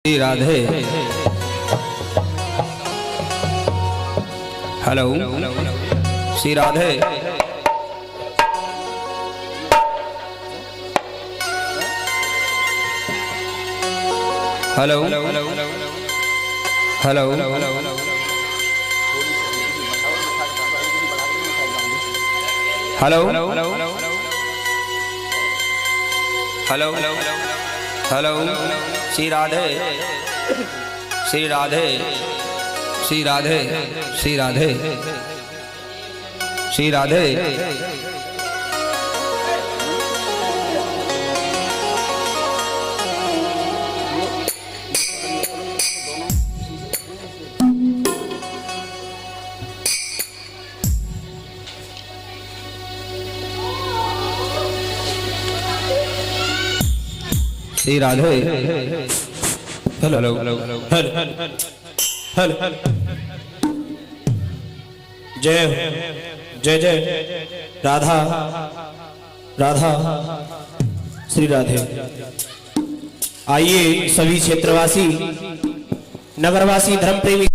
Shri Radhe. Hello Shri Radhe. Hello hello hello hello hello Shri Radhe Shri Radhe Shri Radhe Shri Radhe Shri Radhe. Shri Radhe. Hello hello hello hello. जय जय जय राधा राधा श्री राधे। आइए सभी क्षेत्रवासी नगरवासी धर्म प्रेमी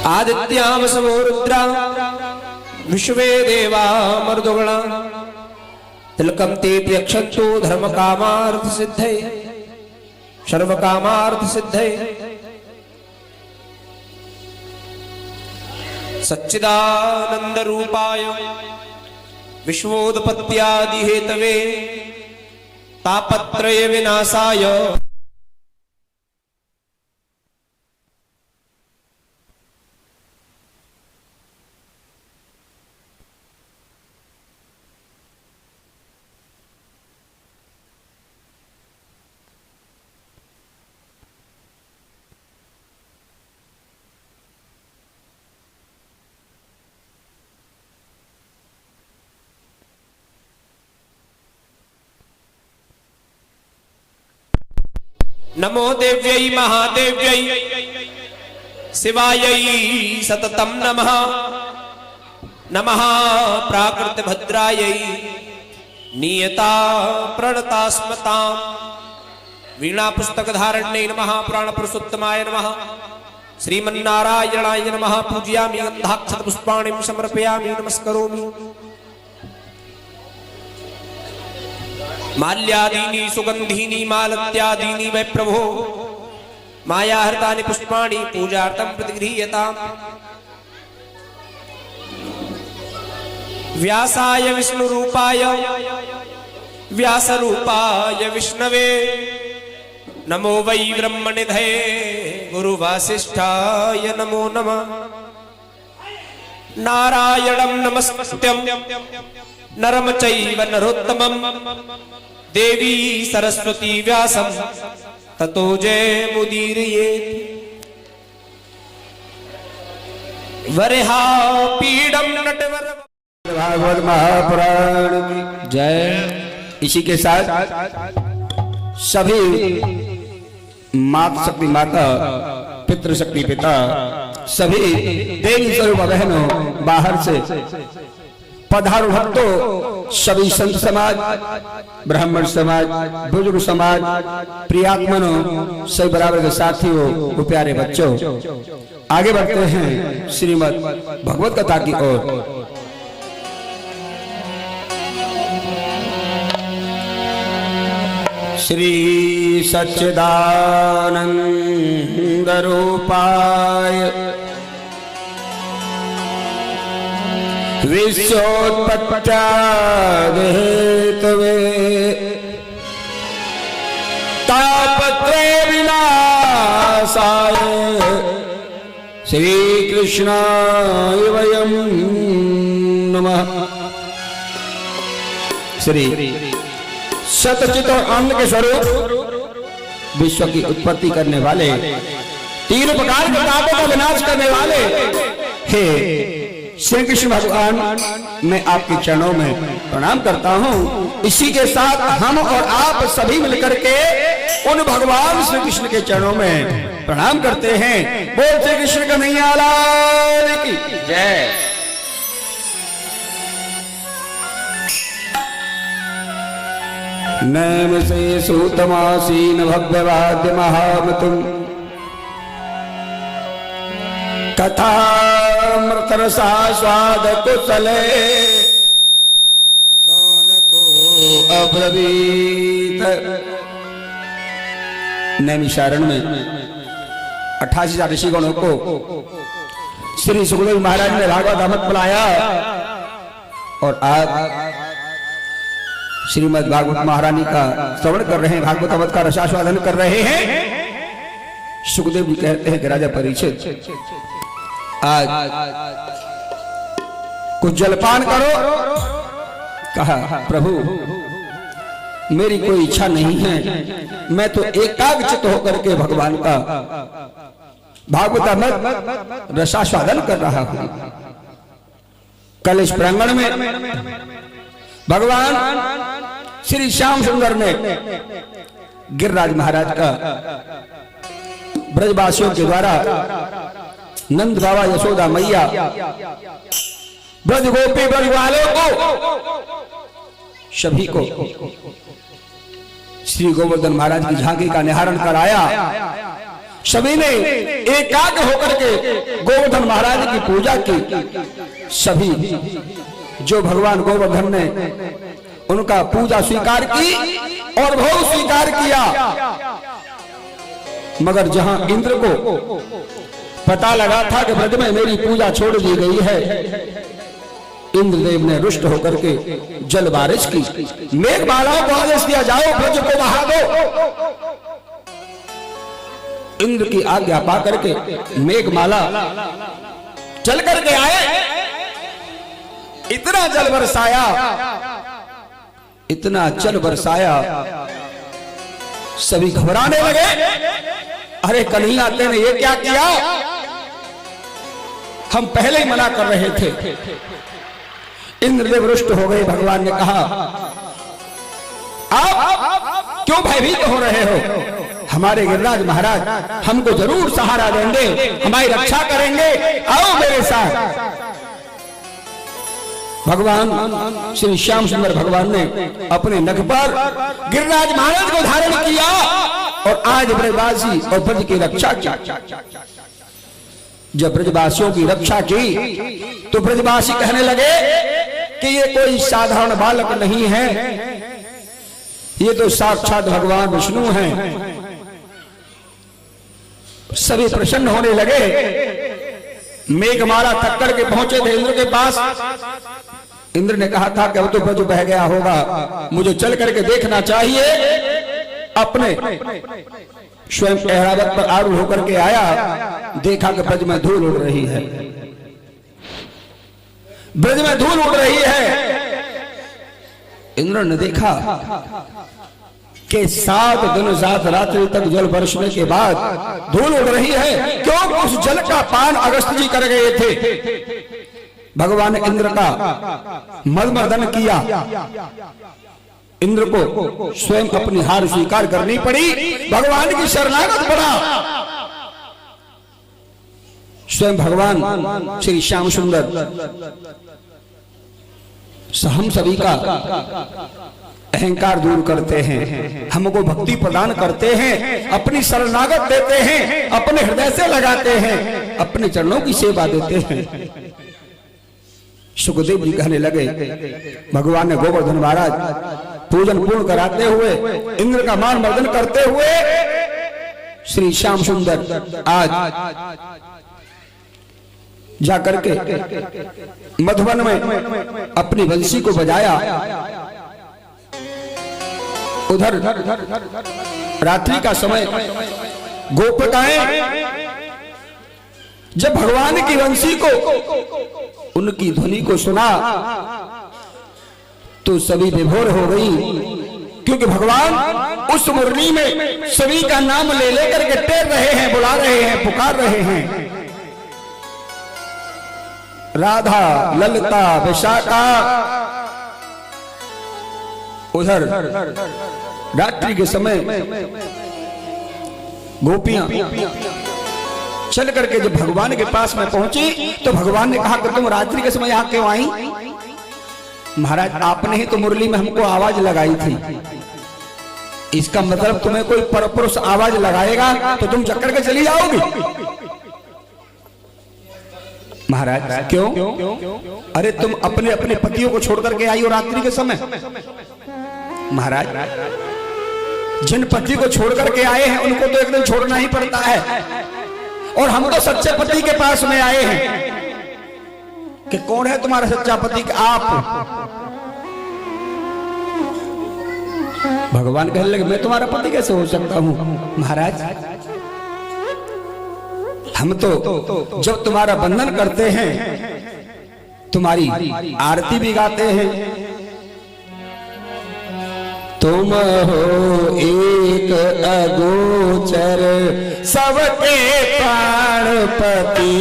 आदित्याम समो रुद्रा विश्वे देवा मरुदगणा तिलकम ते यक्षन्तु धर्म कामार्थ सिद्धे सर्व कामार्थ सिद्धे सच्चिदानंद रूपाय विश्वोत्पत्त्यादि हेतवे तापत्रय विनाशाय नमो देव्यै महादेव्यै शिवायै सततं नमः। नमः प्राकृत भद्रायै नियता प्रणता स्मतां वीणा पुस्तक धारण्यै नमः। पुराण पुरुषोत्तमाय नमः। श्रीमन्नारायणाय नमः। पूजयामि गन्धाक्षत पुष्पाणिं समर्पयामि नमस्करोमि। माल्यादीनि सुगंधीनि मालत्यादीनि वै प्रभो मायाहृतानि पुष्पाणि पूजार्थं प्रतिगृह्यताम्। व्यासाय विष्णुरूपाय व्यासरूपाय विष्णवे नमो वै ब्रह्मनिधये गुरुवासिष्ठाय नमो नमः। नारायणं नमस्कृत्यं नरं चैव नरोत्तमं देवी सरस्वती व्यासं ततो जयमुदीरयेत्। वरेहा पीडं नटवर भागवत महापुराण की जय। इसी के साथ सभी माता शक्ति माता पितृशक्ति पिता सभी देवी स्वरूप बहनों बाहर से पधारो भक्तों, सभी संत समाज, ब्राह्मण समाज, बुजुर्ग समाज, प्रियात्मनों, सभी बराबर के साथियों, वो प्यारे बच्चों, आगे बढ़ते हैं श्रीमद् भगवत कथा की ओर। श्री सच्चिदानंद रूपाय विश्वोत्पत्त्यादिहेतवे तापत्रय विनाशाय श्री कृष्णाय वयं नमः। श्री सतचित और आनंद के स्वरूप विश्व की उत्पत्ति करने वाले, तीन प्रकार के पापों का विनाश करने वाले हे श्री कृष्ण भगवान, मैं आपके चरणों में प्रणाम करता हूँ। इसी के साथ हम और आप सभी मिलकर के उन भगवान श्री कृष्ण के चरणों में प्रणाम करते हैं। बोल श्री कृष्ण कन्हैया लाल की जय। नैम से सूतमासीन भव्यवाद्य महामतुम कथामृतरसा स्वाद कुशले सौनको अब्रवीत। नैमिषारण्य में 88,000 ऋषिगणों को श्री सुखदेव महाराज ने भागवत अमृत पिलाया और आज श्रीमद् भागवत महारानी का श्रवण कर रहे हैं, भागवत अमृत का रसास्वादन कर रहे हैं। सुखदेव जी कहते हैं कि राजा परीक्षित, आज कुछ जलपान करो। कहा प्रभु मेरी कोई इच्छा नहीं है, मैं तो एकाग्रचित्त होकर के भगवान का भागवत अमृत रसास्वादन कर रहा हूं। कल इस प्रांगण में भगवान श्री श्याम सुंदर ने गिरिराज महाराज का ब्रजवासियों के द्वारा नंद बाबा, यशोदा मैया, ब्रज गोपी ब्रज वालों को, सभी को श्री गोवर्धन महाराज की झांकी का निहारण कराया। सभी ने एकाग्र होकर के गोवर्धन महाराज की पूजा की। सभी जो भगवान गोवर्धन ने उनका पूजा स्वीकार की और भोग स्वीकार किया, मगर जहां इंद्र को पता लगा था कि ब्रज में मेरी पूजा छोड़ दी गई है, इंद्रदेव ने रुष्ट होकर के जल बारिश की। मेघमालाओं को आदेश दिया, जाओ ब्रज को बहा दो। इंद्र की आज्ञा पा करके मेघमाला चल करके आए, इतना जल बरसाया, इतना जल बरसाया, सभी घबराने लगे। अरे कन्हैया तेने ये क्या किया, हम पहले ही मना कर रहे थे। इंद्रदेव रुष्ट हो गए। भगवान ने कहा आप क्यों भयभीत हो रहे हो, हमारे गिरिराज महाराज हमको जरूर सहारा देंगे, हमारी रक्षा करेंगे, आओ मेरे साथ। भगवान श्री श्याम सुंदर भगवान ने अपने नख पर गिरिराज महाराज को धारण किया और आज ब्रजवासी और ब्रज की रक्षा की। जब ब्रजवासियों की रक्षा की तो ब्रजवासी कहने लगे कि ये कोई साधारण बालक नहीं है, ये तो साक्षात भगवान विष्णु हैं। सभी प्रसन्न होने लगे। मेघमाला थक करके पहुंचे थे इंद्र के पास। इंद्र ने कहा था कि अब तो ब्रज बह गया होगा, मुझे चल करके देखना चाहिए। अपने स्वयं ऐरावत पर आरूढ़ होकर के आया, देखा कि ब्रज में धूल उड़ रही है, ब्रज में धूल उड़ रही है। इंद्र ने देखा कि 7 दिन 7 रात्रि तक जल बरसने के बाद धूल उड़ रही है, क्यों? उस जल का पान अगस्त जी कर गए थे। भगवान ने इंद्र का मदमर्दन किया। इंद्र को स्वयं अपनी हार स्वीकार करनी पड़ी, भगवान की शरणागत पड़ा। स्वयं भगवान श्री श्याम सुंदर हम सभी का अहंकार दूर करते हैं, हमको भक्ति प्रदान करते हैं, अपनी शरणागत देते हैं, अपने हृदय से लगाते हैं, अपने चरणों की सेवा देते हैं। सुखदेव जी कहने लगे, भगवान ने गोवर्धन महाराज पूजन पूर्ण कराते हुए, इंद्र का मान मर्दन करते हुए श्री श्याम सुंदर आज जाकर के मधुबन में अपनी बंसी को बजाया। उधर रात्रि का समय गोपिकाएं जब भगवान की बंसी को, उनकी ध्वनि को सुना तो सभी विभोर हो गई, क्योंकि भगवान उस मुरली में सभी का नाम ले लेकर के टेर रहे हैं, बुला रहे हैं, पुकार रहे हैं। राधा, ललिता, विशाखा। उधर रात्रि के समय गोपियां चल करके जब भगवान के पास में पहुंची तो भगवान ने कहा कि तुम रात्रि के समय यहां क्यों आई? महाराज, आपने ही तो मुरली में हमको आवाज लगाई थी। इसका मतलब तुम्हें कोई परपुरुष आवाज लगाएगा तो तुम चक्कर के चली जाओगी। महाराज, क्यों? अरे तुम अपने अपने पतियों को छोड़ करके आई हो रात्रि के समय। महाराज, जिन पति को छोड़ करके आए हैं उनको तो एक दिन छोड़ना ही पड़ता है, और हम तो सच्चे पति के पास में आए हैं। कि कौन है तुम्हारा सच्चा पति? आप। भगवान कहने लगे, मैं तुम्हारा पति कैसे हो सकता हूं? महाराज, हम तो जब तुम्हारा बंधन करते हैं तुम्हारी आरती भी गाते हैं। तुम हो एक अगोचर सबके प्राणपति,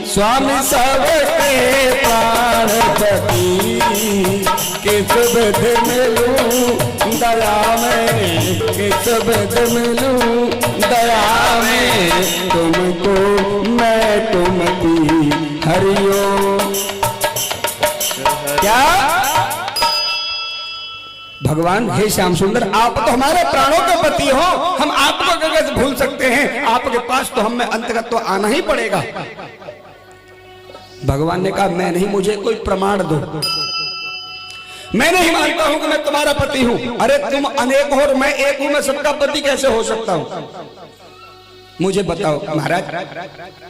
स्वामी सबके प्राणपति। किस विध मिलूं दया में, किस विध मिलूं दया में, तुमको मैं तुमकी हरिओ। क्या भगवान, हे श्याम सुंदर, आप तो हमारे प्राणों के पति हो, हम आपको कैसे भूल सकते हैं? आपके पास तो हमें अंतगत तो आना ही पड़ेगा। भगवान ने कहा, मैं नहीं, मुझे कोई प्रमाण दो। मैं नहीं मानता हूं कि मैं तुम्हारा पति हूं। अरे तुम अनेक हो और मैं एक हूं, मैं सबका पति कैसे हो सकता हूं? मुझे बताओ। महाराज,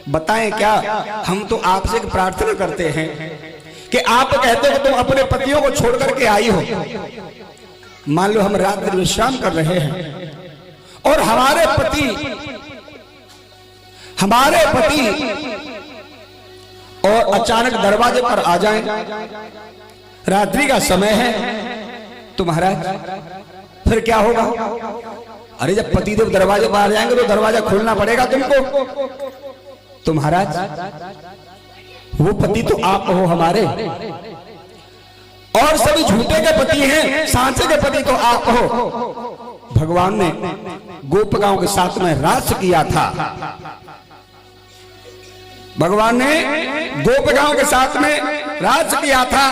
बताएं क्या? हम तो आपसे प्रार्थना करते हैं कि आप कहते हो कि तुम अपने पतियों को छोड़ करके आई हो। मान लो हम रात्रि विश्राम कर रहे हैं और हमारे पति और अचानक दरवाजे पर आ जाएं, रात्रि का समय है, तो महाराज फिर क्या होगा? अरे जब पतिदेव दरवाजे पर आ जाएंगे तो दरवाजा खोलना पड़ेगा तुमको। तो महाराज, वो पति तो आप हो हमारे, और सभी झूठे के पति हैं, सांचे के पति तो आप हो। भगवान ने गोपिकाओं के साथ में रास किया था। भगवान ने गोपिकाओं के साथ में राज किया था।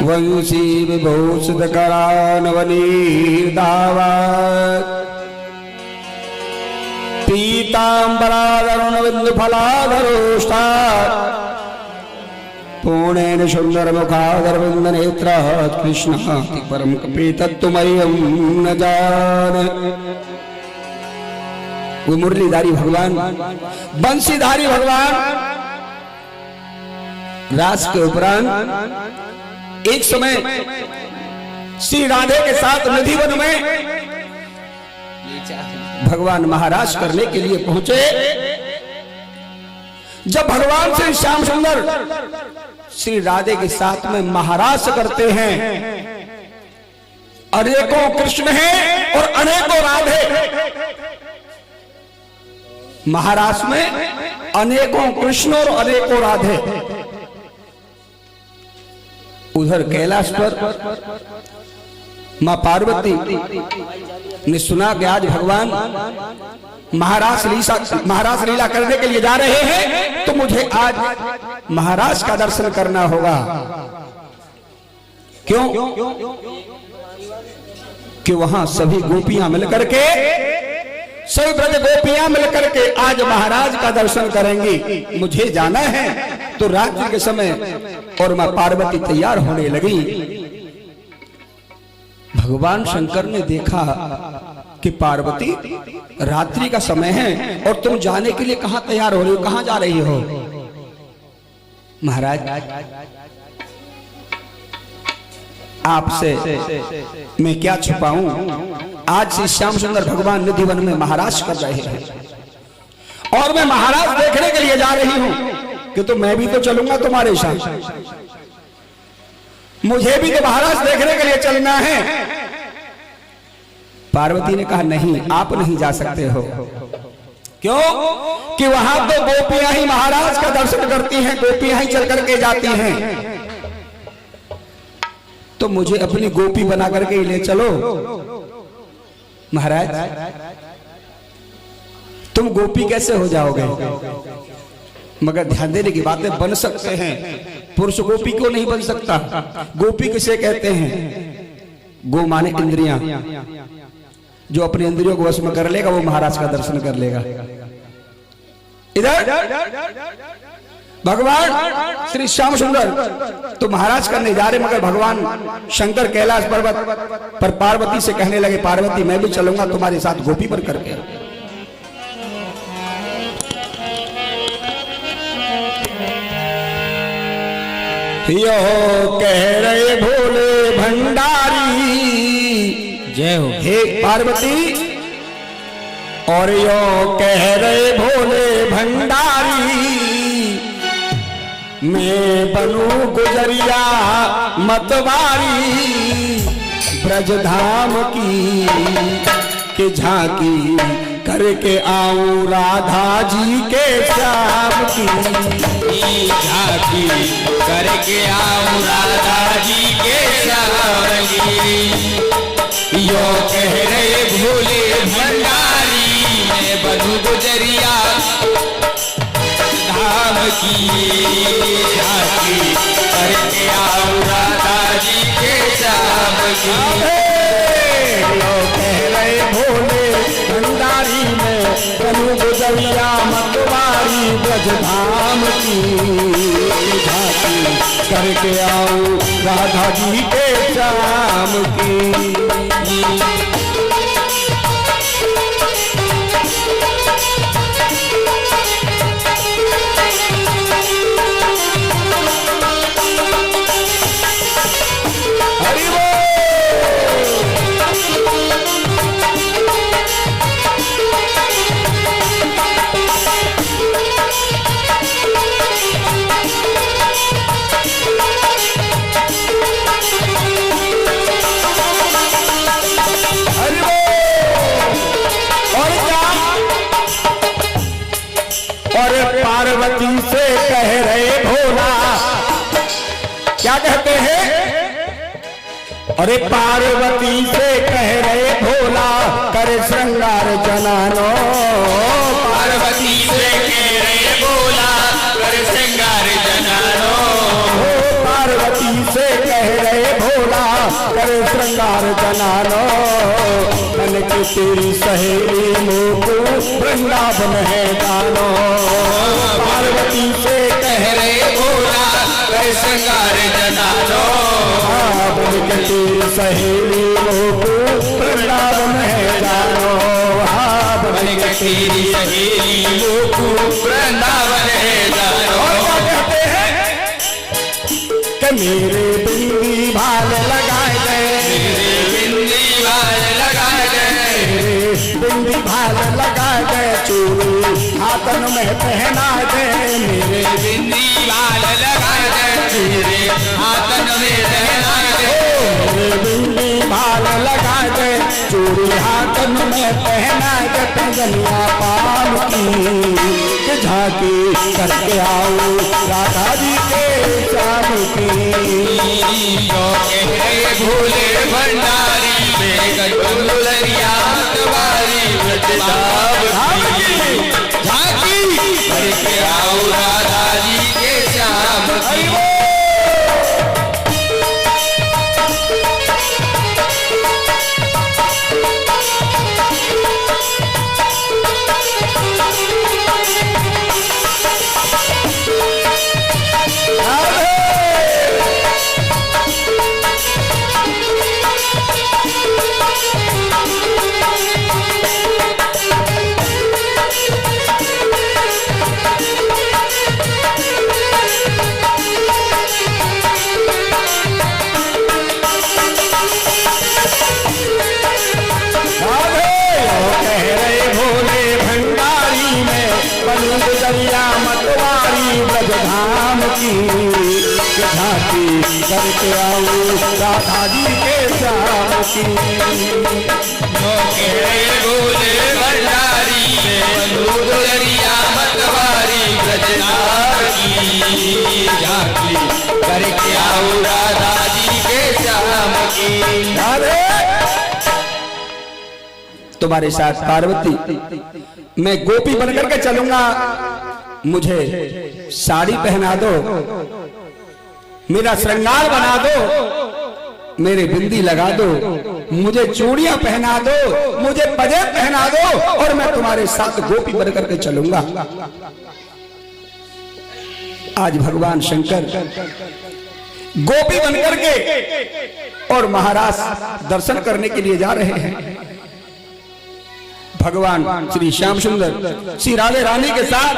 वंशी विभूषित करानवनीर्दावत् पीतांबराधरुणविंदुफलाधरोष्ठात् पूर्णेन सुंदर मुखाधरविंद नेत्रात् कृष्णाति परम कपि तत्तुमय्यं न जान। वो मुरलीधारी भगवान, बंशीधारी भगवान, रास के उपरांत एक समय श्री राधे के साथ निधिवन में भगवान महाराज करने के लिए पहुंचे। जब भगवान श्री श्याम सुंदर श्री राधे के साथ में महाराज करते हैं, अनेकों कृष्ण हैं और अनेकों राधे। महाराज में अनेकों कृष्ण और अनेकों राधे। उधर कैलाश पर मां पार्वती ने सुना कि आज भगवान महाराज लीला करने के लिए जा रहे हैं, तो मुझे आज महाराज का दर्शन करना होगा। क्यों? कि वहां सभी गोपियां मिलकर के, सभी ब्रज गोपियां मिलकर के आज महाराज का दर्शन करेंगी। मुझे जाना है। तो रात्रि के समय और मां पार्वती तैयार होने लगी। भगवान शंकर ने देखा कि पार्वती रात्रि का समय है और तुम जाने के लिए कहां तैयार हो रही हो, कहां जा रही हो? महाराज, आपसे मैं क्या छुपाऊं, आज श्री श्याम सुंदर भगवान निधिवन में महाराज कर रहे हैं और मैं महाराज देखने के लिए जा रही हूं कि तो मैं भी तो चलूंगा तुम्हारे साथ, मुझे भी तो महाराज देखने के लिए चलना है। पार्वती ने कहा नहीं, आप नहीं जा सकते हो। क्यों? कि वहां तो गोपियां ही महाराज का दर्शन करती हैं, गोपियां ही चल करके जाती हैं, तो मुझे अपनी गोपी बना करके ले चलो। महाराज, तुम गोपी कैसे हो जाओगे? मगर ध्यान देने की बातें बन सकते हैं, पुरुष गोपी क्यों नहीं बन सकता? गोपी किसे कहते हैं? गो माने इंद्रियां, जो अपने इंद्रियों को वश में कर लेगा वो महाराज का दर्शन कर लेगा। इधर भगवान श्री श्याम सुंदर तो महाराज करने जा रहे, मगर भगवान शंकर कैलाश पर्वत पर पार्वती से कहने लगे, पार्वती मैं भी चलूंगा तुम्हारे साथ गोपी बन करके। यो कह रहे भोले भंडारी, जय हो हे पार्वती, और यो कह रहे भोले भंडारी, मैं बनू गुजरिया मतवारी, ब्रजधाम की के झांकी करके आऊं राधा जी के श्याम की, झांकी करके आऊं राधा जी के श्याम की। यो कह रहे भोले भंडारी, मैं बनू गुजरिया धाम की, झांकी करके आऊं राधा जी के श्याम की। यो कह रहे भोले भंडारी, में बनू गुजरिया मतवारी, ब्रजधाम की झांकी करके आऊं राधा जी के श्याम की। पार्वती से कह रहे भोला, क्या कहते हैं? अरे पार्वती से कह रहे भोला, करे श्रृंगार जनानो, पार्वती से कह रहे भोला, करे श्रृंगार जनानो, पार्वती से कह रहे भोला, करे श्रृंगार जनानो, मन की तेरी सहेली मोको वृंदावन है जानो। पार्वती से कह रहे भोला, करे श्रृंगार जनानो, मन की तेरी सहेली मोको वृंदावन है जानो। मन की तेरी सहेली मोको वृंदावन है जानो। और क्या कहते हैं कि मेरे बिंदी भाल लगाए गए, मेरे बिंदी भाल लगाए गए, बिंदी भाल लगाए गए, चूड़ी हाथन में पहना गए, मेरे बिंदी भाल लगाए गए, मेरे हाथन में पहना गए, मेरे बिंदी भाल लगाए गए, चूड़ी हाथन में पहना गए, कंगनिया पाल की झांकी करके आऊं राधा जी के श्याम की। यो कह रहे भोले भंडारी, मैं बनू गुजरिया मतवारी, धाम की झांकी करके आओ राधा जी के श्याम की। दरिया मतवारी ब्रजधाम की झांकी करके आओ राधा जी के श्याम की। बोले भंडारी दरिया मतवारी ब्रजधाम की झांकी करके आओ राधा जी के श्याम की। तुम्हारे साथ पार्वती मैं गोपी बनकर के चलूंगा, मुझे साड़ी पहना दो, मेरा श्रृंगार बना दो, मेरे बिंदी लगा दो, मुझे चूड़ियां पहना दो, मुझे पजेब पहना दो और मैं तुम्हारे साथ गोपी बनकर के चलूंगा। आज भगवान शंकर गोपी बनकर के और महाराज दर्शन करने के लिए जा रहे हैं। भगवान श्री श्याम सुंदर श्री राधे रानी के साथ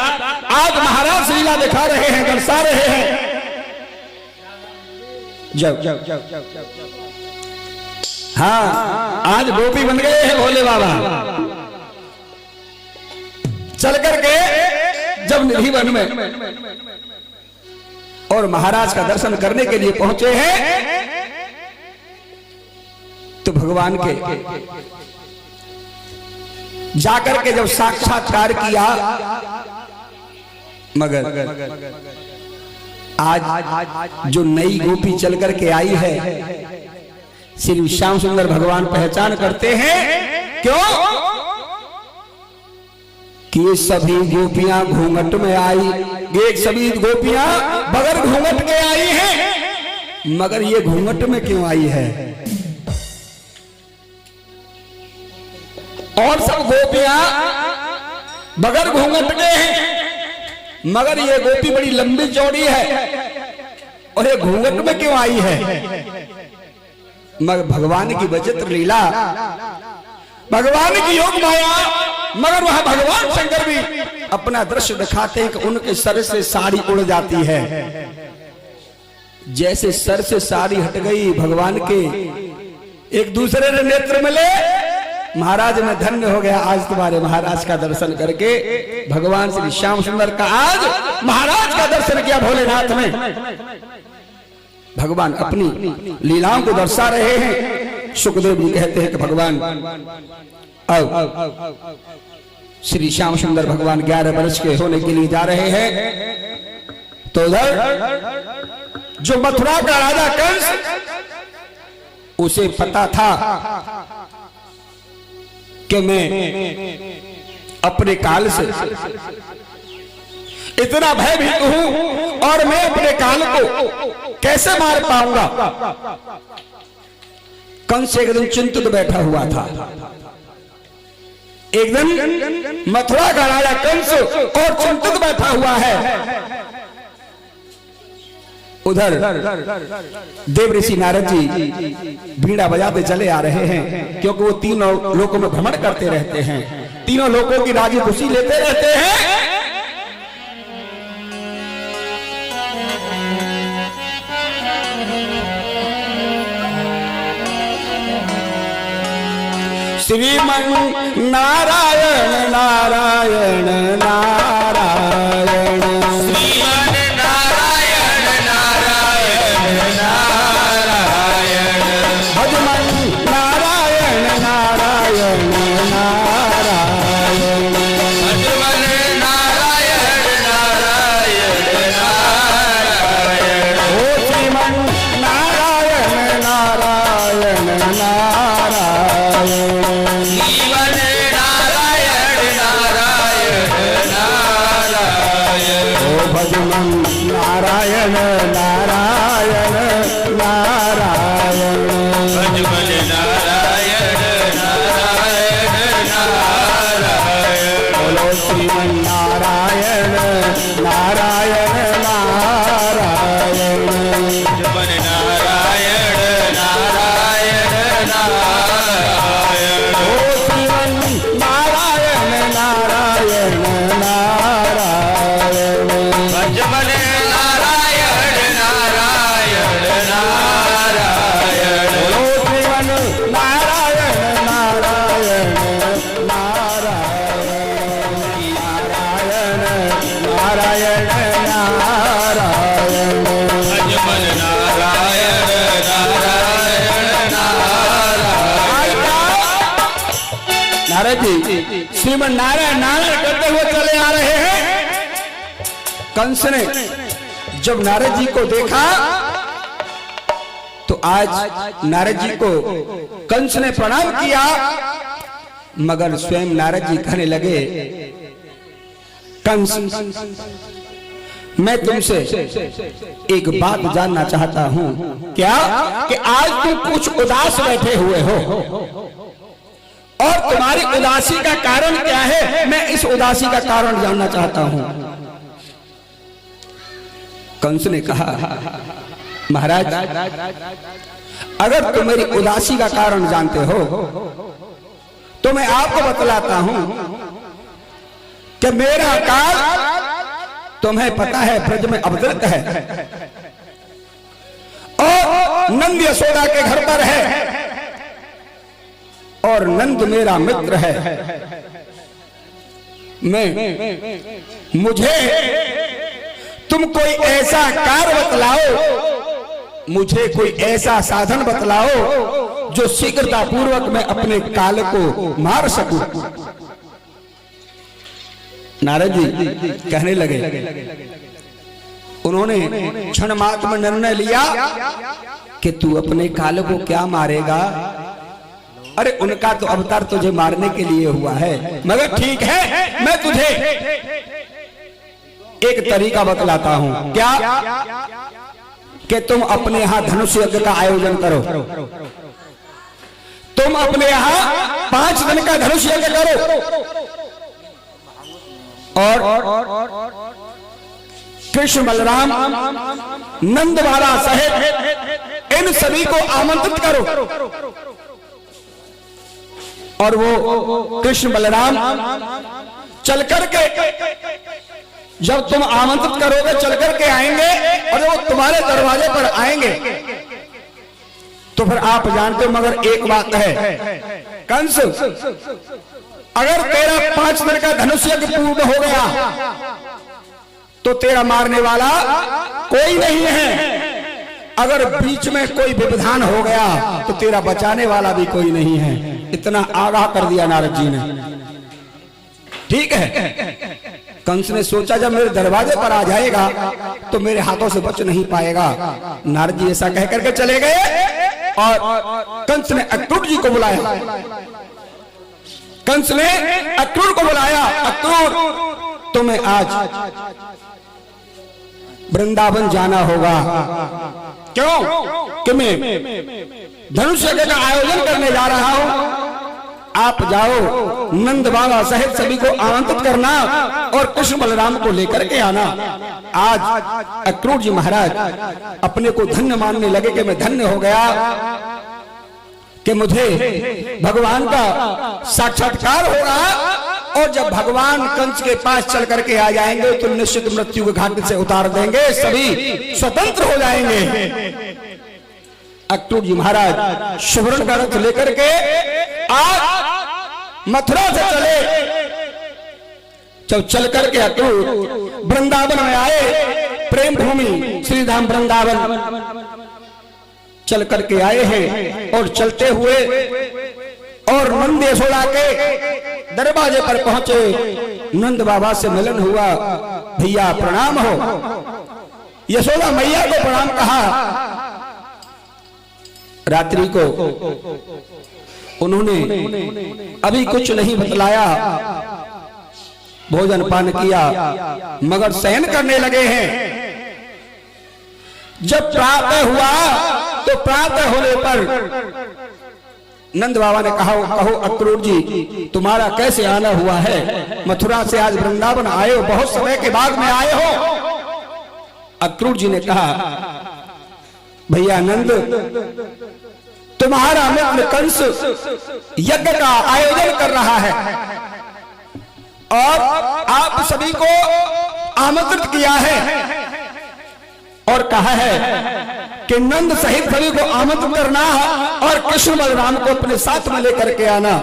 आज महाराज लीला दिखा रहे हैं, दर्शा रहे हैं। जब हाँ आज गोपी बन गए हैं भोले बाबा। चल करके जब निधि वन में और महाराज का दर्शन करने के लिए पहुंचे हैं तो भगवान के जाकर के जब साक्षात्कार किया, मगर आज जो नई गोपी चल करके आई है श्री श्याम सुंदर भगवान पहचान करते हैं। क्यों कि ये सभी गोपियां घूंघट में आई, ये सभी गोपियां बगैर घूंघट के आई हैं, मगर ये घूंघट में क्यों आई है? और सब गोपियां बगैर घूंघट के हैं, मगर ये गोपी बड़ी लंबी चौड़ी है और ये घूंघट में क्यों आई है? मगर भगवान की विचित्र लीला, भगवान की योग माया। मगर वह भगवान शंकर भी अपना दृश्य दिखाते हैं कि उनके सर से साड़ी उड़ जाती है। जैसे सर से साड़ी हट गई, भगवान के एक दूसरे ने नेत्र मिले, महाराज में धन्य हो गया आज तुम्हारे महाराज का दर्शन करके। भगवान श्री श्याम सुंदर का आज महाराज का दर्शन किया भोलेनाथ में। भगवान अपनी लीलाओं को दर्शा रहे हैं। सुखदेव जी कहते हैं कि भगवान अब श्री श्याम सुंदर भगवान 11 वर्ष के होने के लिए जा रहे हैं। तो उधर जो मथुरा का राजा कंस, उसे पता था कि मैं अपने काल से इतना भयभीत हूं और मैं अपने काल को कैसे मार पाऊंगा। कंस एक दिन चिंतित बैठा हुआ था। एक दिन मथुरा का राजा कंस और चिंतित बैठा हुआ है। उधर देव ऋषि नारद जी बीड़ा बजाते चले आ रहे हैं, क्योंकि वो तीनों लोकों में भ्रमण करते रहते हैं, तीनों लोकों की राजी खुशी लेते रहते हैं। श्रीमन नारायण नारायण नारायण, श्रीमन नारायण नारायण नारायण, भजमन नारायण नारायण नारायण, भजमन नारायण नारायण नारायण, ओ श्रीमन नारायण नारायण नारायण, श्रीमन नारायण नारायण नारायण नारायण भज मन नारायण नारायण नारायण बोलो श्रीमन नारायण नारायण नारायण भज मन नारायण नारायण नारायण ओ श्रीमन नारायण नारायण नारायण भज मन नारायण नारायण नारायण बोलो श्रीमन नारायण नारायण नारायण नारायण नारायण भज मन नारायण नारायण नारायण नारद जी श्रीमन नारायण नारायण करते हुए चले आ रहे हैं। कंस ने जब नारद जी को देखा तो आज नारद जी को कंस ने प्रणाम किया, मगर स्वयं नारद जी कहने लगे, कंस मैं तुमसे एक बात जानना चाहता हूं। क्या? कि आज तुम कुछ उदास बैठे हुए हो और तुम्हारी उदासी का कारण क्या है? मैं इस उदासी का कारण जानना चाहता हूं। कंस ने कहा, महाराज अगर तुम मेरी उदासी का कारण जानते हो तो मैं आपको बतलाता हूं कि मेरा काल तुम्हें पता है ब्रज में अवतरित है और नंद यशोदा के घर पर है और नंद मेरा मित्र है। मुझे तुम कोई ऐसा कार्य बतलाओ, मुझे कोई ऐसा साधन बतलाओ जो शीघ्रता पूर्वक मैं अपने काल को मार सकूं। नारद जी कहने लगे, उन्होंने क्षण मात्र में निर्णय लिया कि तू अपने काल को क्या मारेगा? अरे उनका तो अवतार तुझे मारने के लिए हुआ है, मगर ठीक है मैं तुझे एक तरीका बतलाता हूं। क्या? कि तुम अपने यहां धनुष यज्ञ का आयोजन करो, तुम अपने यहां 5 दिन का धनुष यज्ञ करो और कृष्ण बलराम नंद बाबा सहित इन सभी को आमंत्रित करो और वो कृष्ण बलराम चल करके, जब तुम आमंत्रित करोगे चल करके आएंगे और वो तुम्हारे दरवाजे पर आएंगे तो फिर आप जानते हो, मगर एक बात है कंस, अगर तेरा 5 दिन का धनुष यज्ञ पूर्ण हो गया तो तेरा मारने वाला कोई नहीं है, अगर बीच में कोई व्यवधान हो गया तो तेरा बचाने वाला भी कोई नहीं है। इतना आगाह कर दिया नारद जी ने। ठीक है, कंस ने सोचा जब मेरे दरवाजे पर आ जाएगा तो मेरे हाथों से बच नहीं पाएगा। नारद जी ऐसा कह करके चले गए और कंस ने अक्रूर जी को बुलाया। कंस ने अक्रूर को बुलाया, अक्रूर तुम्हें आज वृंदावन जाना होगा। क्यों? कि मैं धनुष यज्ञ का आयोजन करने जा रहा हूं, आप जाओ नंद बाबा सहित सभी को आमंत्रित करना और कृष्ण बलराम को लेकर के आना। आज अक्रूर जी महाराज अपने को धन्य मानने लगे कि मैं धन्य हो गया कि मुझे भगवान का साक्षात्कार होगा और जब भगवान कंस के पास चल करके आ जाएंगे तो निश्चित मृत्यु के घाट से उतार देंगे, सभी स्वतंत्र हो जाएंगे। अक्रूर जी महाराज सुवर्ण का रथ लेकर के आज मथुरा से चले। जब चल करके अक्रूर वृंदावन में आए, प्रेम भूमि श्री धाम वृंदावन चल करके आए हैं और चलते हुए और नंद यशोदा के दरवाजे पर पहुंचे। नंद बाबा से मिलन हुआ, भैया प्रणाम हो। यशोदा मैया को प्रणाम कहा। रात्रि को उन्होंने अभी कुछ नहीं बतलाया, भोजन पान किया, मगर शयन करने लगे हैं। जब प्रातः हुआ तो प्रातः होने पर नंद बाबा ने कहा, कहो अक्रूर जी तुम्हारा कैसे आना हुआ है? मथुरा से आज वृंदावन आए हो, बहुत समय के बाद में आए हो। अक्रूर जी ने कहा, भैया नंद, तुम्हारा मित्र कंस यज्ञ का आयोजन कर रहा है और आप सभी को आमंत्रित किया है और कहा है कि नंद सहित सभी को आमंत्रित करना और कृष्ण बलराम को अपने साथ में लेकर के आना।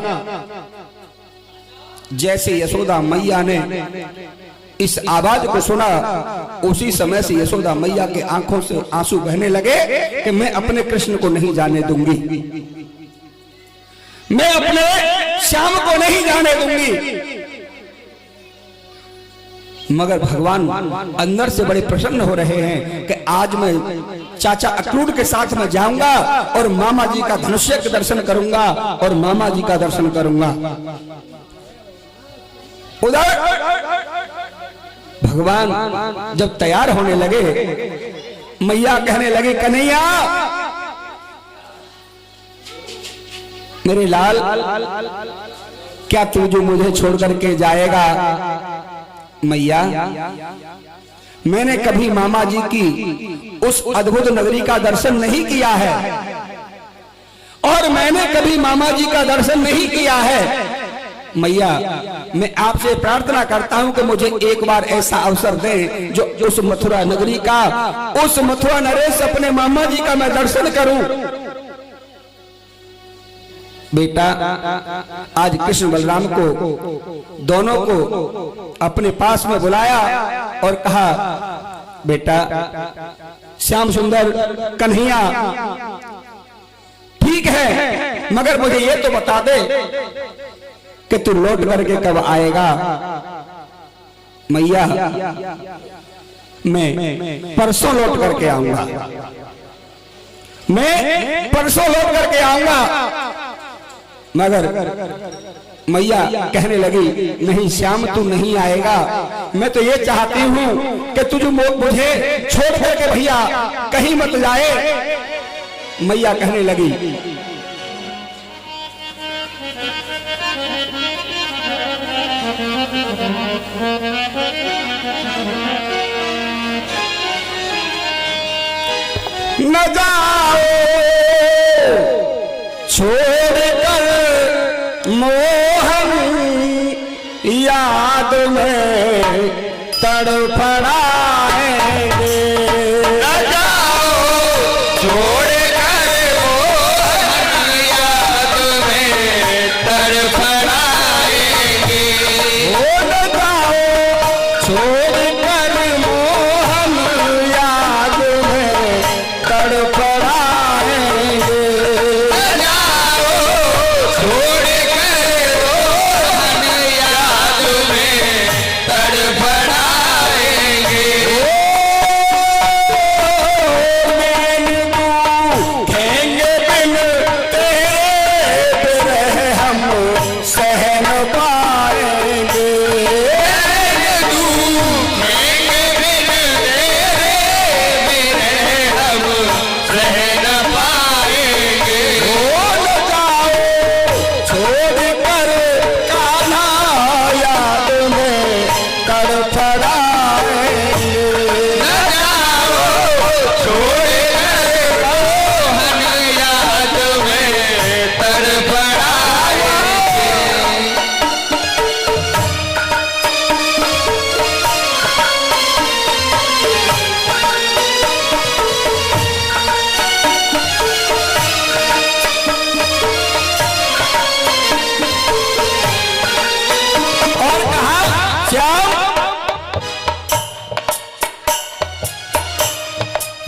जैसे यशोदा मैया ने इस आवाज को सुना, उसी समय से यशोदा मैया के आंखों से आंसू बहने लगे कि मैं अपने कृष्ण को नहीं जाने दूंगी, मैं अपने श्याम को नहीं जाने दूंगी। मगर भगवान अंदर से बड़े प्रसन्न हो रहे हैं कि आज मैं चाचा अक्रूर के साथ में जाऊंगा और मामा जी का धनुष्य के दर्शन करूंगा और मामा जी का दर्शन करूंगा। उधर भगवान जब तैयार होने लगे, मैया कहने लगी, कन्हैया मेरे लाल, क्या तू जो मुझे छोड़ करके जाएगा? मैया, मैंने कभी मामा जी की उस अद्भुत नगरी का दर्शन नहीं किया है और मैंने कभी मामा जी का दर्शन नहीं किया है। मैया, मैं आपसे प्रार्थना करता हूं कि मुझे एक बार ऐसा अवसर दें जो उस मथुरा नगरी का, उस मथुरा नरेश अपने मामा जी का मैं दर्शन करूं। बेटा, आज कृष्ण बलराम को दोनों को अपने पास में बुलाया और कहा, बेटा श्याम सुंदर, कन्हैया, ठीक है, मगर मुझे ये तो बता दे कि तू लौट करके कब आएगा? मैया, मैं परसों लौट करके आऊंगा, मैं परसों लौट करके आऊंगा। मगर मैया कहने लगी, नहीं श्याम तू नहीं आएगा, मैं तो ये चाहती हूं कि तू जो मुझे छोड़ करके भैया कहीं मत जाए। मैया कहने लगी, न जाओ छोड़कर मोहन याद में तड़फड़ाएंगे। न जाओ छोड़कर मोहन याद में तड़फड़ाएंगे। न जाओ छोड़कर मोहन याद में तड़फड़ाएंगे।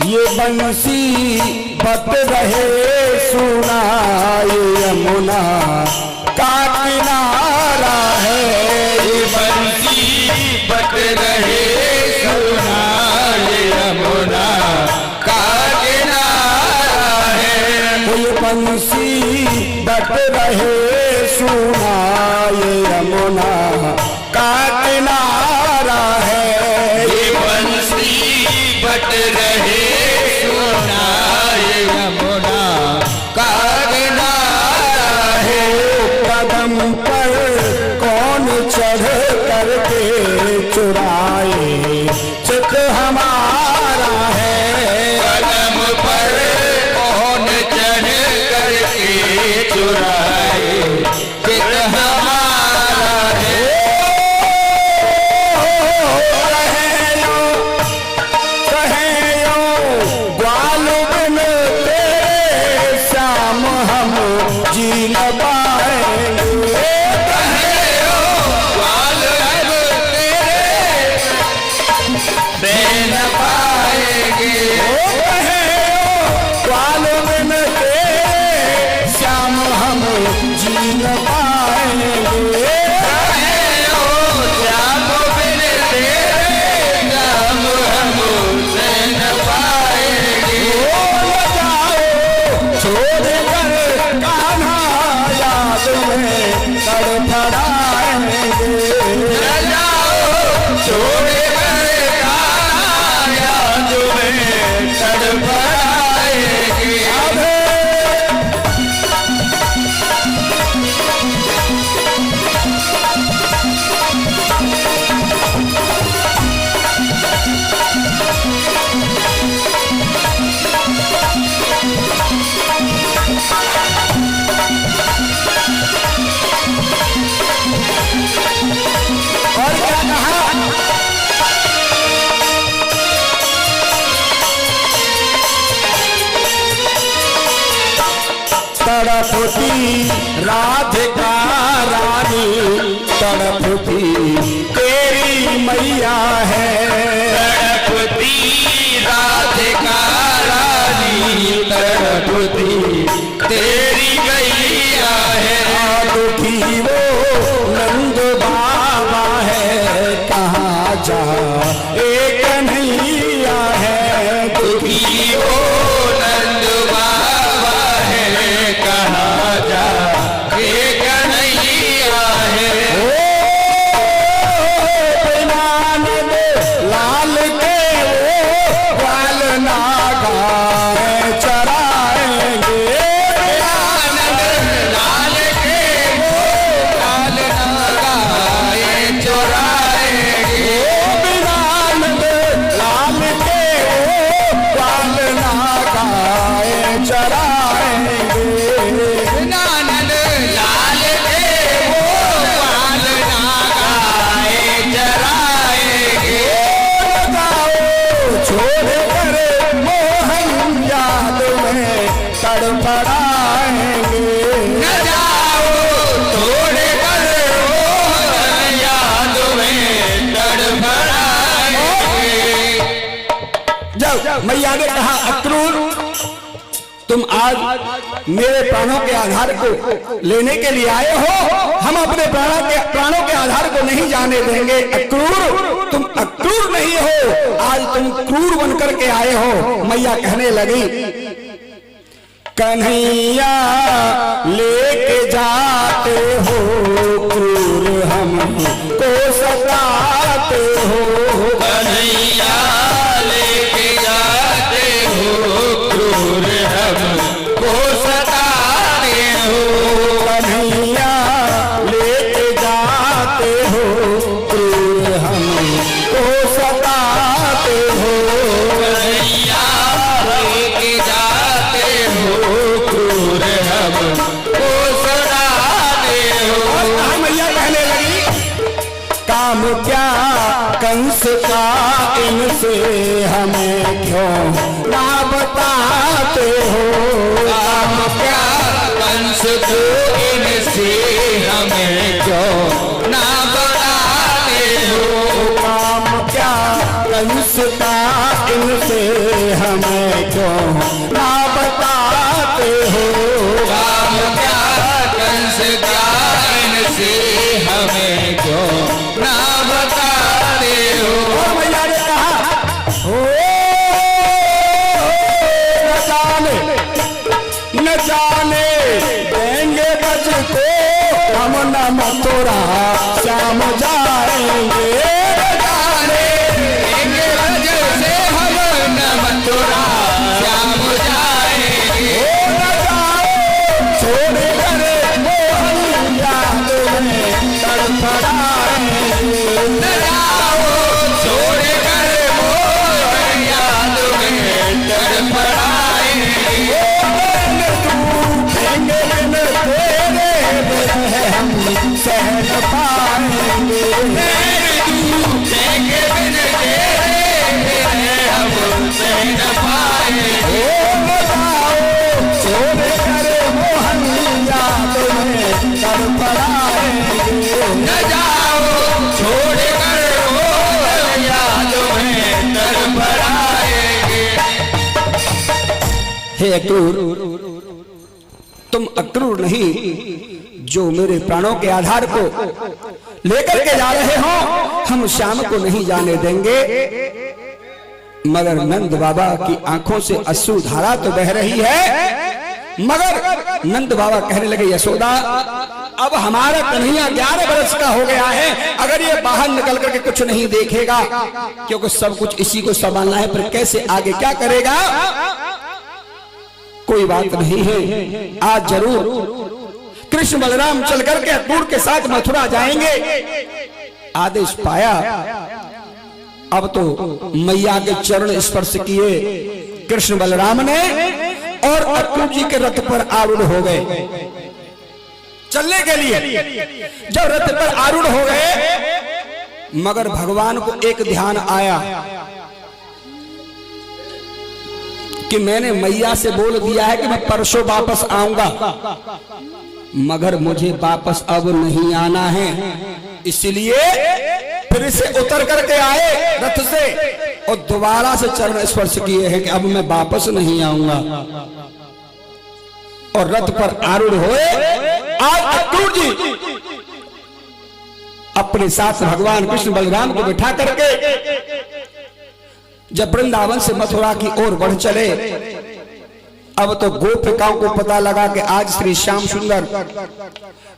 ये बंसी बत रहे सुनाए यमुना का किनारा है। ये बंसी बत रहे सुनाए यमुना का किनारा है। ये बंसी बत रहे सुनाए यमुना का किनारा है। ये बंसी बट रहे तड़पती राधिका रानी तड़पती तेरी मैया है। तड़पती राधिका रानी तड़पती तेरी गैया है। दुखी वो नंद बाबा है कहाँ जा एक कन्हैया है। दुखी वो नंद बाबा है कहाँ जा एक कन्हैया है। नंद लाल के वो ग्वाल ना गाय चराएंगे। लाल के वो लाल गाय चोराएंगे। नंद लाल के वो ग्वाल ना गाय चराएंगे। नानद लाल के वो ग्वाल ना गाय चराएंगे। छोड़ कर मोहन याद में तड़पड़ाएंगे। न जाओ छोड़ कर मोहन याद में तड़पड़ाएंगे। जब मैया ने कहा अक्रूर तुम आज मेरे प्राणों के आधार को लेने के लिए आए हो, हम अपने प्राणों के आधार को नहीं जाने देंगे। अक्रूर तुम अक्रूर नहीं हो, आज तुम क्रूर बनकर के आए हो। मैया कहने लगी कन्हैया लेके जाते हो क्रूर हमको सताते हो। कन्हैया लेके जाते हो क्रूर हमको सताते हो। कन्हैया लेके जाते हो क्रूर हमको सताते हो। कन्हैया लेके जाते हो क्रूर हमको सताते हो। मैया कहने लगी काम क्या कंस का इनसे हमें क्यों ना बताते हो। काम क्या कंस को इनसे हमें क्यों ना बताते हो। काम क्या कंस का इनसे हमें क्यों ना बताते हो। काम क्या कंस का इनसे हमें क्यों ना बताते हो। और मैया ने कहा हो न जाने देंगे बज को हम न मथुरा श्याम जाएंगे। जाने देंगे रज से हम न मथुरा श्याम जाएंगे। छोड़ कर मोहन याद में तड़फड़ाएंगे। न जाओ छोड़ कर मोहन याद में तड़फड़ाएंगे। देंगे बिन तेरे हम सह न पाएंगे। देंगे बिन तेरे हम सह न पाएंगे। छोड़ कर मोहन याद में तड़फड़ाएंगे। न जाओ छोड़ कर मोहन याद में तड़फड़ाएंगे। हे अक्रूर तुम अक्रूर नहीं जो मेरे प्राणों के आधार को लेकर के जा रहे हो, हम श्याम को नहीं जाने देंगे। मगर नंद बाबा की आंखों से अश्रु धारा तो बह रही है। मगर नंद बाबा कहने लगे यशोदा अब हमारा कन्हैया 11 वर्ष का हो गया है, अगर ये बाहर निकल करके कुछ नहीं देखेगा, क्योंकि सब कुछ इसी को संभालना है, पर कैसे आगे क्या करेगा। कोई बात नहीं है, आज जरूर कृष्ण बलराम चल करके अक्रूर के साथ मथुरा जाएंगे। आदेश पाया, अब तो मैया के चरण स्पर्श किए कृष्ण बलराम ने और अक्रूर जी के रथ पर आरूढ़ हो गए चलने के लिए। जब रथ पर आरूढ़ हो गए, मगर भगवान को एक ध्यान आया, कि मैंने मैया से बोल दिया है कि मैं परसों वापस आऊंगा, मगर मुझे वापस अब नहीं आना है। इसलिए फिर से उतर करके आए रथ से और दोबारा से चरण स्पर्श किए हैं कि अब मैं वापस नहीं आऊंगा। और रथ पर आरूढ़ हुए। आज अक्रूर जी अपने साथ भगवान कृष्ण बलराम को बिठा करके जब वृंदावन से मथुरा की ओर बढ़ चले, अब तो गोपिकाओं को पता लगा कि आज श्री श्याम सुंदर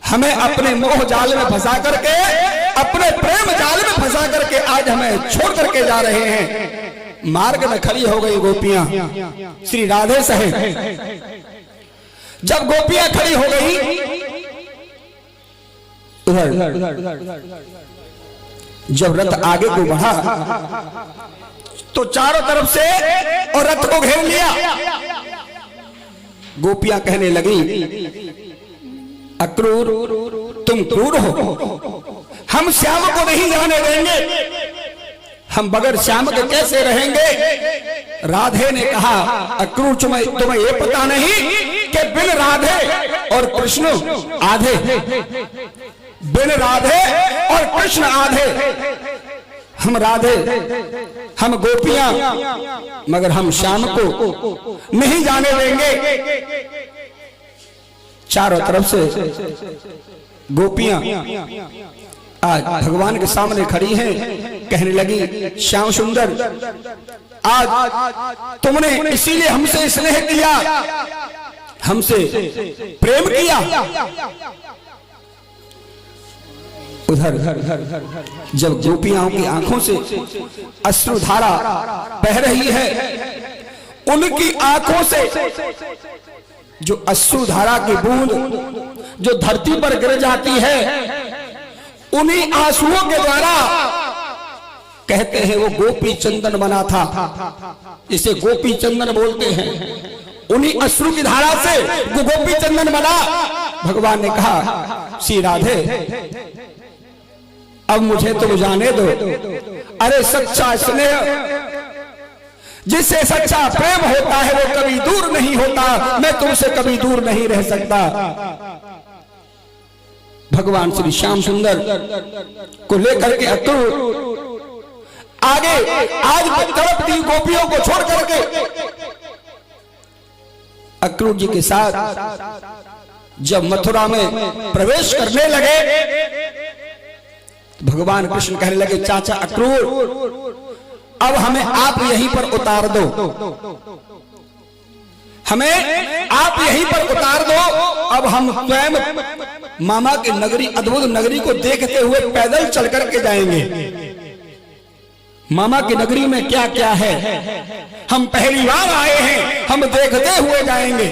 हमें अपने मोह जाल में फंसा करके, अपने प्रेम जाल में फंसा करके आज हमें छोड़ करके जा रहे हैं। मार्ग में खड़ी हो गई गोपियां श्री राधे सहित। जब गोपियां खड़ी हो गई जब रथ आगे को बढ़ा तो चारों तरफ से और रथ को घेर लिया। गोपियां कहने लगी, अक्रूर तुम क्रूर हो, हम श्याम को नहीं जाने देंगे, हम बगैर श्याम के कैसे रहेंगे। राधे ने कहा, अक्रूर तुम्हें ये पता नहीं कि बिन राधे और कृष्ण आधे, बिन राधे और कृष्ण आधे। हम राधे, हम गोपियां, मगर हम श्याम को नहीं जाने देंगे। चारों तरफ से गोपियां आज भगवान के सामने खड़ी हैं, कहने लगी, श्याम सुंदर आज तुमने इसीलिए हमसे स्नेह किया, हमसे प्रेम किया। उधर जब गोपियाओं की आंखों से अश्रुधारा बह रही है, उनकी आंखों से जो अश्रुधारा की बूंद जो धरती पर गिर जाती है, उन्हीं आंसुओं के द्वारा कहते हैं वो गोपी चंदन बना था, इसे गोपी चंदन बोलते हैं। उन्हीं अश्रु की धारा से वो गोपी चंदन बना। भगवान ने कहा, श्री राधे अब मुझे तुम जाने दो। अरे सच्चा स्नेह, जिससे सच्चा प्रेम होता है वो कभी दूर नहीं होता, मैं तुमसे कभी दूर नहीं रह सकता। भगवान श्री श्याम सुंदर को लेकर के अक्रूर आगे आज तरफ दी गोपियों को छोड़ करके अक्रूर जी के साथ जब मथुरा में प्रवेश करने लगे, भगवान कृष्ण कहने लगे, चाचा अक्रूर अब हमें आप यहीं पर उतार दो, हमें आप यहीं पर उतार दो। अब हम स्वयं मामा की नगरी, अद्भुत नगरी को देखते हुए पैदल चल करके जाएंगे। मामा की नगरी में क्या क्या है, हम पहली बार आए हैं, हम देखते हुए जाएंगे।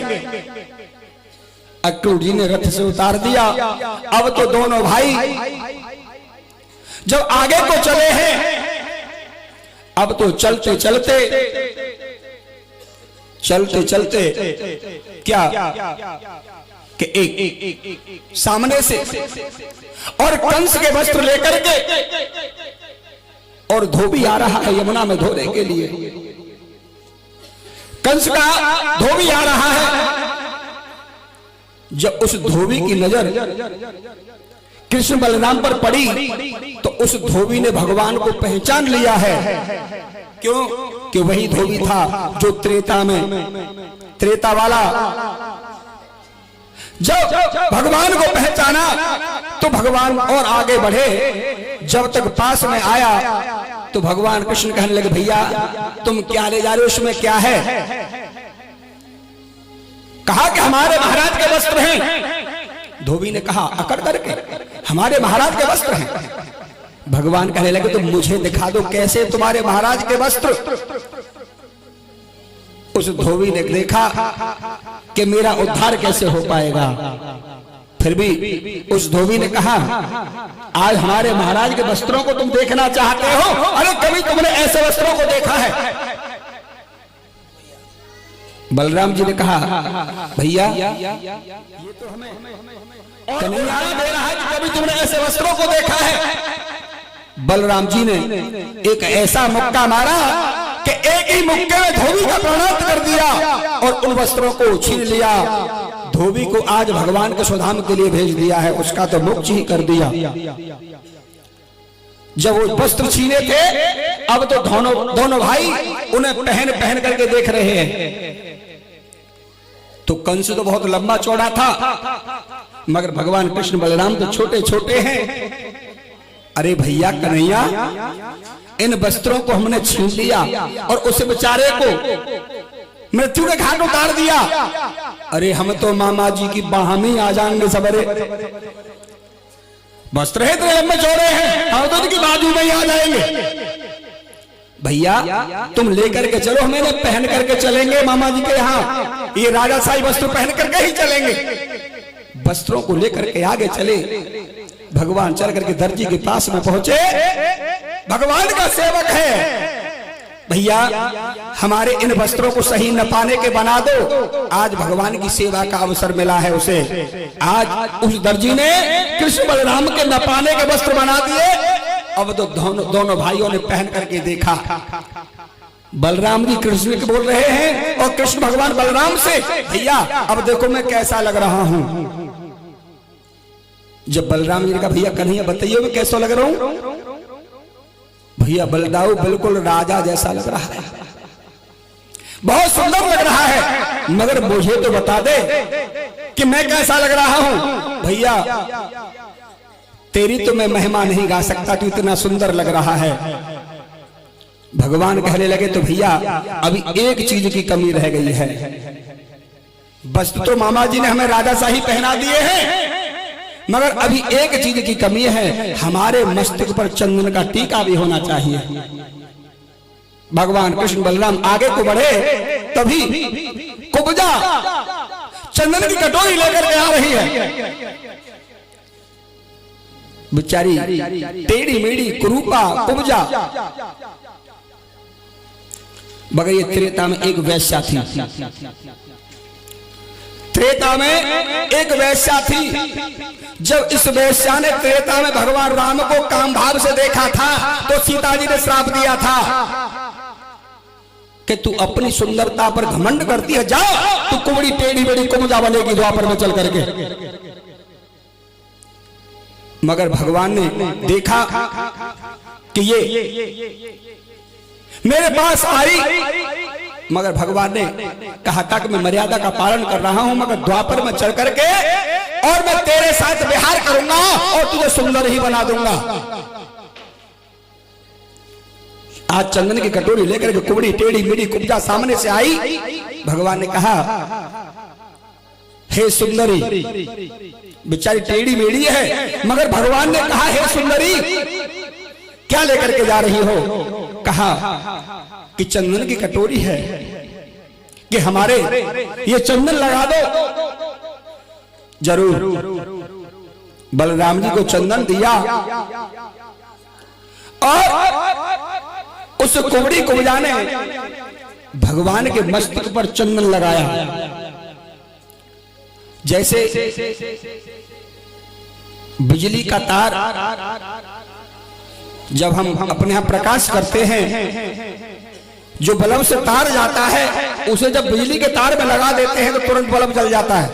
अक्रूर जी ने रथ से उतार दिया। अब तो दोनों भाई जब आगे को चले हैं, अब तो चलते चलते चलते चलते क्या कि एक सामने से और कंस के वस्त्र लेकर के और धोबी आ रहा है यमुना में धोने के लिए। कंस का धोबी आ रहा है। जब उस धोबी की नजर कृष्ण बलराम पर पड़ी तो उस धोबी ने भगवान को पहचान लिया है। क्यों? कि वही धोबी था जो त्रेता में, त्रेता वाला। जब भगवान को पहचाना तो भगवान और आगे बढ़े। जब तक पास में आया तो भगवान कृष्ण कहने लगे, भैया तुम क्या ले जा रहे हो, उसमें क्या है? कहा कि हमारे महाराज के वस्त्र हैं। धोबी ने कहा अकड़ करके, हमारे महाराज के वस्त्र हैं। भगवान कहने लगे, तो मुझे दिखा दो कैसे तुम्हारे महाराज के वस्त्र। उस धोबी ने देखा कि मेरा उद्धार कैसे हो पाएगा। फिर भी उस धोबी ने कहा, आज हमारे महाराज के वस्त्रों को तुम देखना चाहते हो? अरे कभी तुमने ऐसे वस्त्रों को देखा है? बलराम जी ने कहा, भैया ये तो हमें कन्हैया दे रहा है कि कभी तुमने ऐसे वस्त्रों को देखा है? बलराम जी ने एक ऐसा मुक्का मारा कि एक ही मुक्के में धोबी का प्राणांत कर दिया। और उन वस्त्रों को छीन लिया। धोबी को आज भगवान के सुधाम के लिए भेज दिया है, उसका तो मोक्ष ही कर दिया। जब वो वस्त्र छीने थे, अब तो दोनों भाई उन्हें पहन पहन करके देख रहे हैं। तो कंस तो बहुत लंबा चौड़ा था, मगर भगवान कृष्ण बलराम तो छोटे छोटे हैं। अरे भैया कन्हैया, इन वस्त्रों को हमने छीन लिया और उस बेचारे को मृत्यु के घाट उतार दिया। अरे हम तो मामा जी की बाह में आ जाएंगे सबरे। वस्त्र है तो लंबे चौड़े हैं, हम तो उनकी बाजू में ही आ जाएंगे। भैया तुम लेकर के चलो, हमें पहन करके चलेंगे मामा जी के यहाँ। ये राजाशाही वस्त्र पहन करके ही चलेंगे। वस्त्रों को लेकर के आगे चले। भगवान चल करके दर्जी के पास में पहुंचे। भगवान का सेवक है, भैया हमारे इन वस्त्रों को सही न पाने के बना दो। आज भगवान की सेवा का अवसर मिला है उसे। आज उस दर्जी ने कृष्ण बलराम के न पाने के वस्त्र बना दिए। अब तो दोनों भाइयों ने पहन करके देखा। बलराम जी कृष्ण को बोल रहे हैं और कृष्ण भगवान बलराम से, भैया अब देखो मैं कैसा लग रहा हूं। जब बलराम जी ने कहा, भैया कन्हैया बताइए मैं कैसा लग रहा हूं। भैया बलदाऊ बिल्कुल राजा जैसा लग रहा है, बहुत सुंदर लग रहा है, मगर मुझे तो बता दे कि मैं कैसा लग रहा हूं। भैया तेरी तो मैं महिमा नहीं गा सकता, तू इतना सुंदर लग रहा है। भगवान कहने लगे, तो भैया अभी एक चीज की कमी रह गई है। वस्त्र तो मामा जी ने हमें राजाशाही पहना दिए हैं, मगर अभी एक चीज की कमी है, हमारे मस्तक पर चंदन का टीका भी होना चाहिए। भगवान कृष्ण बलराम आगे को बढ़े, तभी कुब्जा चंदन की कटोरी लेकर के आ रही है। बेचारी टेढ़ी मेढ़ी कुरूपा कुब्जा। मगर ये त्रेता में एक वैश्या थी। त्रेता में एक वैश्या थी। जब इस वैश्या ने त्रेता में भगवान राम को काम भाव से देखा था, तो सीता जी ने श्राप दिया था कि तू अपनी सुंदरता पर घमंड करती है, जा तू कुबड़ी टेढ़ी बेड़ी कुब्जा बनेगी द्वापर में चल करके। मगर भगवान ने देखा कि ये मेरे पास आई, मगर भगवान ने कहा था कि मैं मर्यादा का पालन कर रहा हूं, मगर द्वापर में चढ़ करके और मैं तेरे साथ विहार करूंगा और तुझे सुंदर ही बना दूंगा। आज चंदन की कटोरी लेकर के कुबड़ी टेढ़ी मेढ़ी कुब्जा सामने से आई। भगवान ने कहा, हे सुंदरी, बेचारी टेढ़ी मेढ़ी है, मगर भगवान ने कहा, हे सुंदरी क्या लेकर के जा रही हो। कहा कि चंदन की कटोरी है, कि हमारे ये चंदन लगा दो। जरूर बलराम जी को चंदन दिया और उस कुबड़ी कुब्जा ने भगवान के मस्तक पर चंदन लगाया। जैसे बिजली का तार जब हम अपने यहां प्रकाश करते हैं, जो बल्ब से तार जाता है उसे जब बिजली के तार में लगा देते हैं तो तुरंत बल्ब जल जाता है।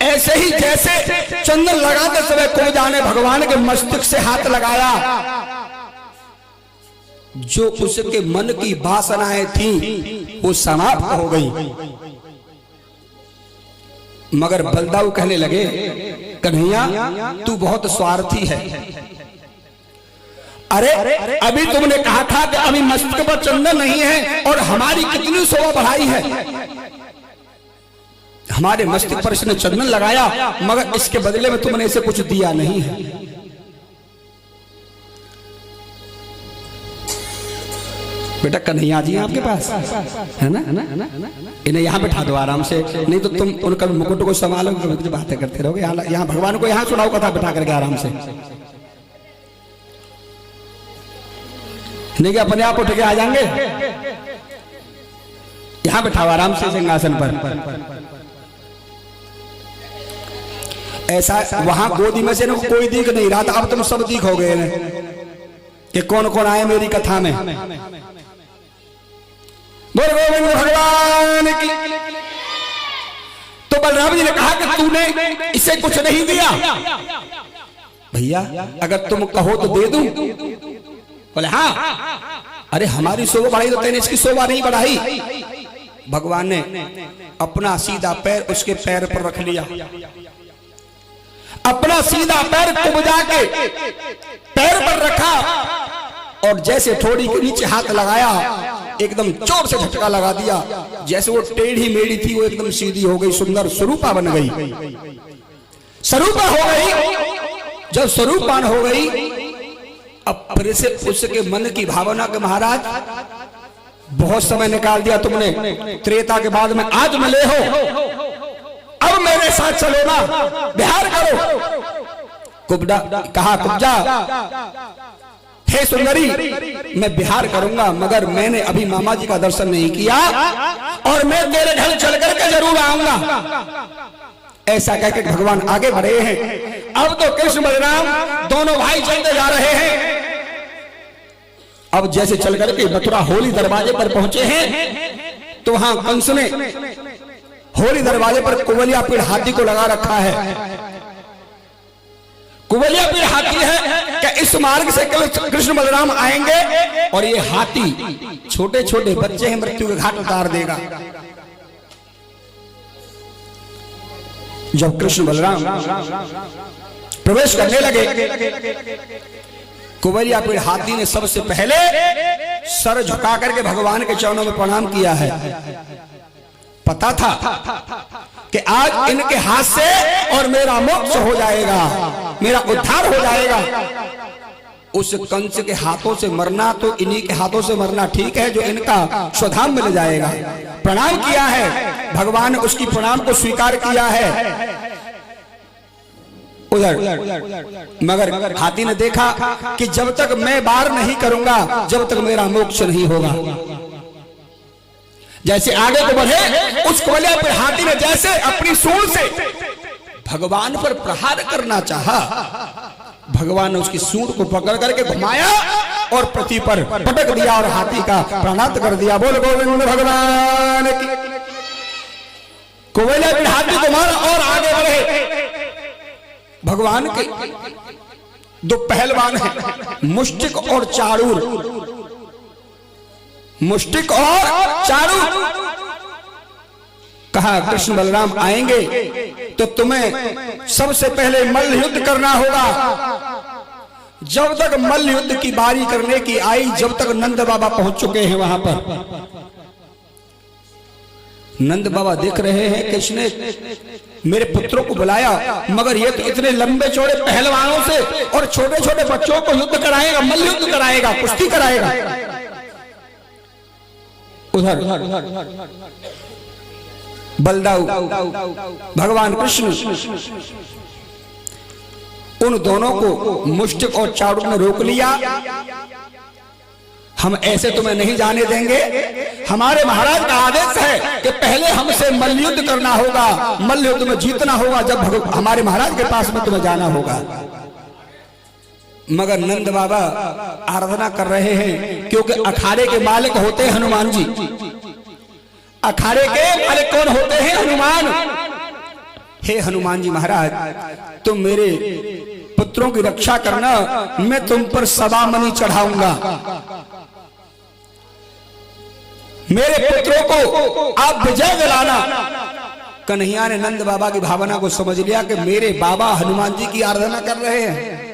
ऐसे ही जैसे चंदन लगाते समय कुब्जा ने भगवान के मस्तक से हाथ लगाया, जो उसके मन की वासनाएं थी वो समाप्त हो गई। मगर बलदाऊ कहने लगे, कन्हैया तू बहुत स्वार्थी है। अरे अभी तुमने कहा था कि अभी मस्तक पर चंदन नहीं है और हमारी कितनी शोभा बढ़ाई है। हमारे मस्तक पर इसने चंदन लगाया, मगर इसके बदले में तुमने इसे कुछ दिया नहीं है। बेटा कन्हैया जी आपके पास है ना, इन्हें यहाँ बैठा दो आराम से, नहीं तो तुम उनका मुकुट को संभालोगे, कभी बातें करते रहोगे। यहाँ भगवान को यहाँ सुनाओ कथा बैठा करके आराम से, नहीं कि अपने आप उठ के आ जाएंगे। यहां बैठाओ आराम से सिंहासन पर। ऐसा वहां गोदी में से कोई दिख नहीं रहा था, अब तुम सब दिख हो गए कि कौन कौन आए मेरी कथा में। बोल गोविंद भगवान आज तूने इसे कुछ नहीं दिया। भैया अगर तुम कहो तो दे दूं। बोले हाँ। अरे हमारी शोभा बढ़ाई तो तेने इसकी शोभा नहीं बढ़ाई। भगवान ने अपना सीधा पैर उसके पैर पर रख लिया, अपना सीधा पैर कुबजा के पैर पर रखा और जैसे थोड़ी के नीचे हाथ लगाया एकदम जोर से झटका लगा दिया। जैसे वो टेढ़ी मेढ़ी थी वो एकदम सीधी हो गई, सुंदर स्वरूपा बन गई, स्वरूपा हो गई। जब स्वरूपान हो गई अब फिर से उसके मन की भावना के महाराज बहुत समय निकाल दिया तुमने त्रेता के बाद में, आज मिले हो अब मेरे साथ चलो ना, बिहार करो। कुब्जा कहा, कुब्जा हे सुंदरी मैं बिहार करूंगा मगर मैंने अभी मामा जी का दर्शन नहीं किया और मैं तेरे घर चल करके जरूर आऊंगा। ऐसा कहकर भगवान आगे बढ़े हैं। अब तो कृष्ण बलराम दोनों भाई चलते जा रहे हैं। अब जैसे चल करके मथुरा होली दरवाजे पर पहुंचे हैं तो वहां कंस ने होली दरवाजे पर कुबलिया पीड़ हाथी को लगा रखा है। कुबलिया पीड़ हाथी है कि इस मार्ग से कृष्ण बलराम आएंगे और ये हाथी छोटे छोटे बच्चे हैं मृत्यु के घाट उतार देगा। जब कृष्ण बलराम प्रवेश करने लगे कुबलिया पीड़ हाथी ने सबसे पहले सर झुका करके भगवान के चरणों में प्रणाम किया है। पता था कि आज इनके हाथ से और मेरा मोक्ष हो जाएगा, मेरा उद्धार हो जाएगा। उस कंस के हाथों से मरना तो इन्हीं के हाथों से मरना ठीक है जो इनका स्वधाम मिल जाएगा। प्रणाम किया है भगवान ने, उसकी प्रणाम को स्वीकार किया है। उधर मगर हाथी ने देखा कि जब तक मैं बार नहीं करूंगा जब तक मेरा मोक्ष नहीं होगा। जैसे आगे को बढ़े उस कुबलिया पर हाथी ने जैसे अपनी सूंड से भगवान पर प्रहार करना चाहा, भगवान ने उसकी सूंड को पकड़ करके घुमाया और पृथ्वी पर पटक दिया और हाथी का प्राणांत कर दिया। बोल गोविंद भगवान की। कुबलिया पर हाथी को मारा और आगे बढ़े। भगवान के दो पहलवान हैं, मुष्टिक और चारूर। मुष्टिक और चारूर। कहा कृष्ण बलराम आएंगे तो तुम्हें सबसे पहले मल्ल युद्ध करना होगा। जब तक मल्ल युद्ध की बारी करने की आई, जब तक नंद बाबा पहुंच चुके हैं वहां पर। नंद बाबा देख रहे हैं कृष्ण ने मेरे पुत्रों को बुलाया मगर ये तो इतने लंबे चौड़े पहलवानों से और छोटे छोटे बच्चों को युद्ध कराएगा, मल्ल युद्ध कराएगा, कुश्ती कराएगा। उधर बलदाऊ भगवान कृष्ण उन दोनों को मुष्टिक और चारुक ने रोक लिया। हम ऐसे तुम्हें नहीं जाने देंगे, हमारे महाराज का आदेश है कि पहले हमसे मल्ल युद्ध करना होगा, मल्ल युद्ध में जीतना होगा, जब हमारे महाराज के पास में तुम्हें जाना होगा। मगर नंद बाबा आराधना कर रहे हैं क्योंकि अखाड़े के मालिक होते हैं हनुमान जी। अखाड़े के मालिक कौन होते हैं? हनुमान। हे हनुमान जी महाराज, तुम मेरे पुत्रों की रक्षा करना, मैं तुम पर सवा मणि चढ़ाऊंगा। मेरे पुत्रों को आप विजय दिलाना। कन्हैया ने नंद बाबा की भावना को समझ लिया कि मेरे बाबा हनुमान जी की आराधना कर रहे हैं।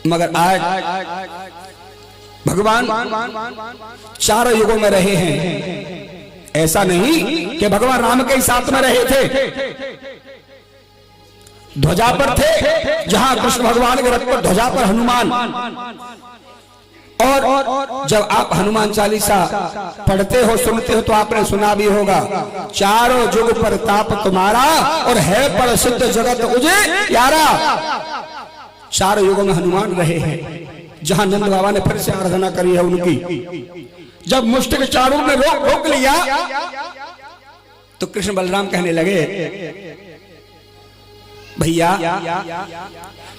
मगर आज भगवान चारों युगों में रहे हैं। ऐसा नहीं कि भगवान राम के ही साथ में रहे थे, ध्वजा पर थे, जहां कृष्ण भगवान के रथ पर ध्वजा पर हनुमान। और जब आप हनुमान चालीसा पढ़ते हो, सुनते हो तो आपने सुना भी होगा, चारों जुग पर ताप तुम्हारा और है पर सिद्ध जगत उजियारा। चारों युगों में हनुमान रहे हैं। जहां नंद बाबा ने फिर से आराधना करी है उनकी, जब मुष्टिक चारूर ने रोक लिया तो कृष्ण बलराम कहने लगे, भैया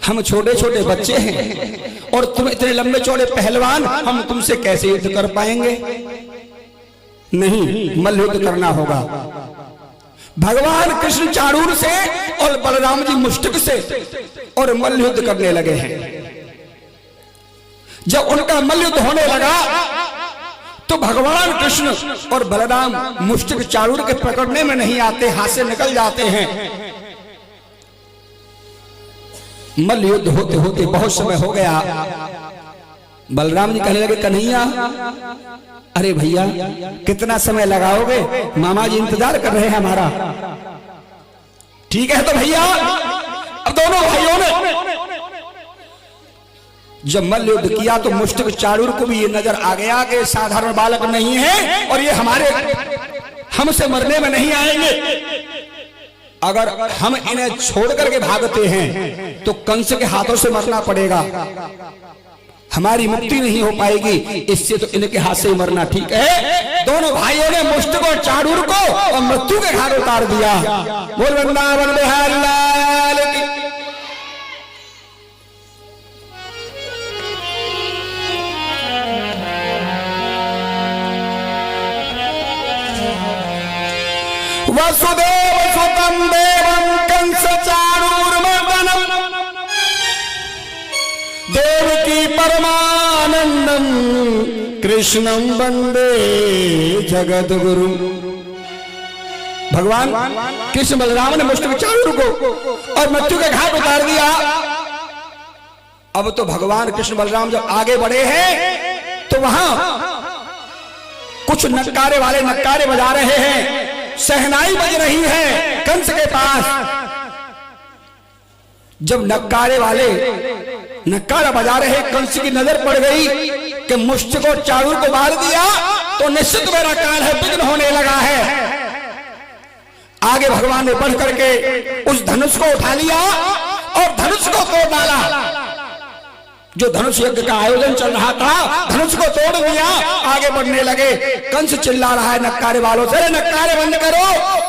हम छोटे छोटे बच्चे हैं और तुम इतने लंबे चौड़े पहलवान, हम तुमसे कैसे युद्ध कर पाएंगे? नहीं, मल्ल युद्ध करना होगा। भगवान कृष्ण चाणूर से और बलराम जी मुष्टिक से और मल्ल युद्ध करने लगे हैं। जब उनका मल्ल युद्ध होने लगा तो भगवान कृष्ण और बलराम मुष्टिक चाणूर के पकड़ने में नहीं आते, हाथ से निकल जाते हैं। मल्ल युद्ध होते होते बहुत समय हो गया। बलराम जी कहने लगे, कन्हैया अरे भैया कितना समय लगाओगे, मामा जी इंतजार कर रहे हैं हमारा। ठीक है तो भैया। अब दोनों भाइयों ने जब मल्ल युद्ध किया तो मुष्टिक चाणूर को भी ये नजर आ गया कि साधारण बालक नहीं है और ये हमसे मरने में नहीं आएंगे। अगर हम इन्हें छोड़ करके भागते हैं तो कंस के हाथों से मरना पड़ेगा, हमारी मुक्ति नहीं हो पाएगी, इससे तो इनके हाथ से ही मरना ठीक है। दोनों भाइयों ने मुष्टिक और चाणूर को और मृत्यु के घाट उतार दिया। बोल वृंदावन बिहारी लाल की। वसुदेव सुतं देवं कंस चाणूरमर्दनम् देवकी परमानंदम कृष्णं वंदे जगद्गुरु। भगवान कृष्ण बलराम ने मुष्टिक चाणूर को और मृत्यु के घाट उतार दिया। अब तो भगवान कृष्ण बलराम जब आगे बढ़े हैं तो वहां कुछ नक्कारे वाले नक्कारे बजा रहे हैं, सहनाई बज रही है कंस के पास। जब नक्कारे वाले नक्कारा बजा रहे, कंस की नजर पड़ गई कि मुष्टिक और चाणूर को मार दिया तो निश्चित मेरा काल है, विघ्न होने लगा है। आगे भगवान ने बढ़ करके उस धनुष को उठा लिया और धनुष को तोड़ डाला। जो धनुष यज्ञ का आयोजन चल रहा था, धनुष को तोड़ दिया, आगे बढ़ने लगे। कंस चिल्ला रहा है नक्कारे वालों से, नक्कारे बंद करो,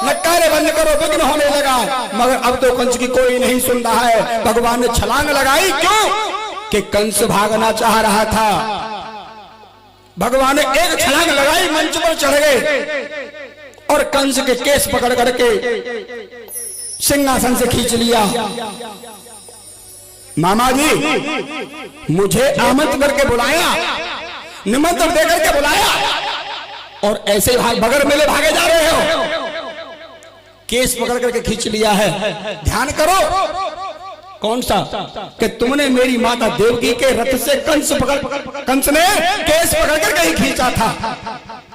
नक्कारे बंद करो, विघ्न होने लगा। मगर अब तो कंस की कोई नहीं सुन रहा है। भगवान ने छलांग लगाई, क्यों कि कंस भागना चाह रहा था। भगवान ने एक छलांग लगाई, मंच पर चढ़ गए और कंस के केस पकड़ करके सिंहासन से खींच लिया। मामा जी मुझे आमंत्रण करके बुलाया, निमंत्रण देकर के बुलाया और ऐसे बगैर मिले भागे जा रहे हो। केस पकड़ करके खींच लिया है। ध्यान करो, कौन सा कि तुमने मेरी माता देवकी के रथ से कंस ने केस पकड़ कर कहीं खींचा था,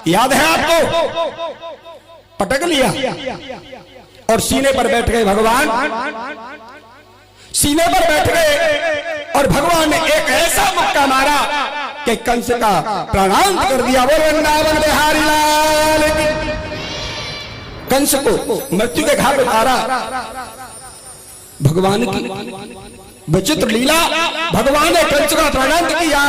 याद है आपको? पटक लिया और सीने पर बैठ गए। भगवान सीने पर बैठ गए और भगवान ने एक ऐसा मुक्का मारा कि कंस का प्राणांत कर दिया। बोल वृंदावन बिहारी लाल की। कंस को मृत्यु के घाट उतारा। भगवान की विचित्र लीला, भगवान ने कंस का प्राणांत किया।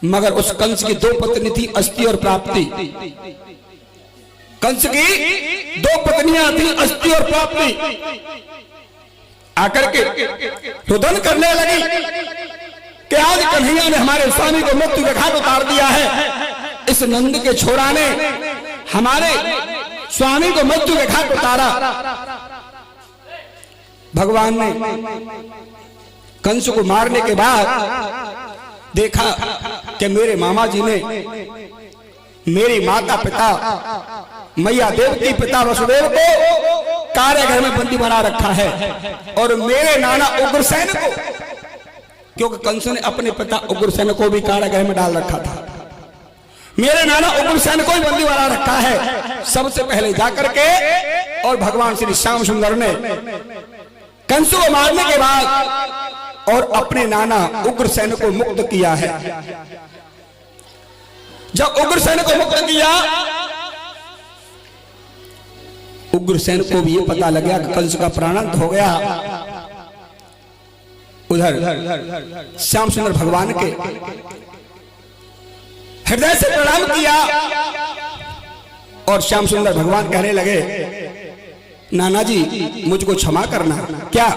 मगर उस कंस की दो पत्नी थी, अस्ति और प्राप्ति। कंस की दो पत्नियां थी, अस्ति और प्राप्ति। आकर के रुदन करने लगी कि आज कन्हैया ने हमारे स्वामी को मृत्यु के घाट उतार दिया है। इस नंद के छोरा ने हमारे स्वामी को मृत्यु के घाट उतारा। भगवान ने कंस को मारने के बाद देखा कि मेरे मामा जी ने मेरी माता पिता मैया देवकी पिता वसुदेव को कारागृह में बंदी बना रखा है और मेरे नाना उग्रसेन को, क्योंकि कंस ने अपने पिता उग्रसेन को भी कारागृह में डाल रखा था, मेरे नाना उग्रसेन को भी बंदी बना रखा है। सबसे पहले जाकर के और भगवान श्री श्याम सुंदर ने कंस को मारने के बाद और अपने नाना उग्रसेन को मुक्त किया है। जब उग्रसेन को मुक्त किया, उग्रसेन को भी ये पता लग गया कि कंस का प्राणांत हो गया। उधर श्याम सुंदर भगवान के हृदय से प्रणाम किया और श्याम सुंदर भगवान कहने लगे, नाना जी मुझको क्षमा करना। क्या?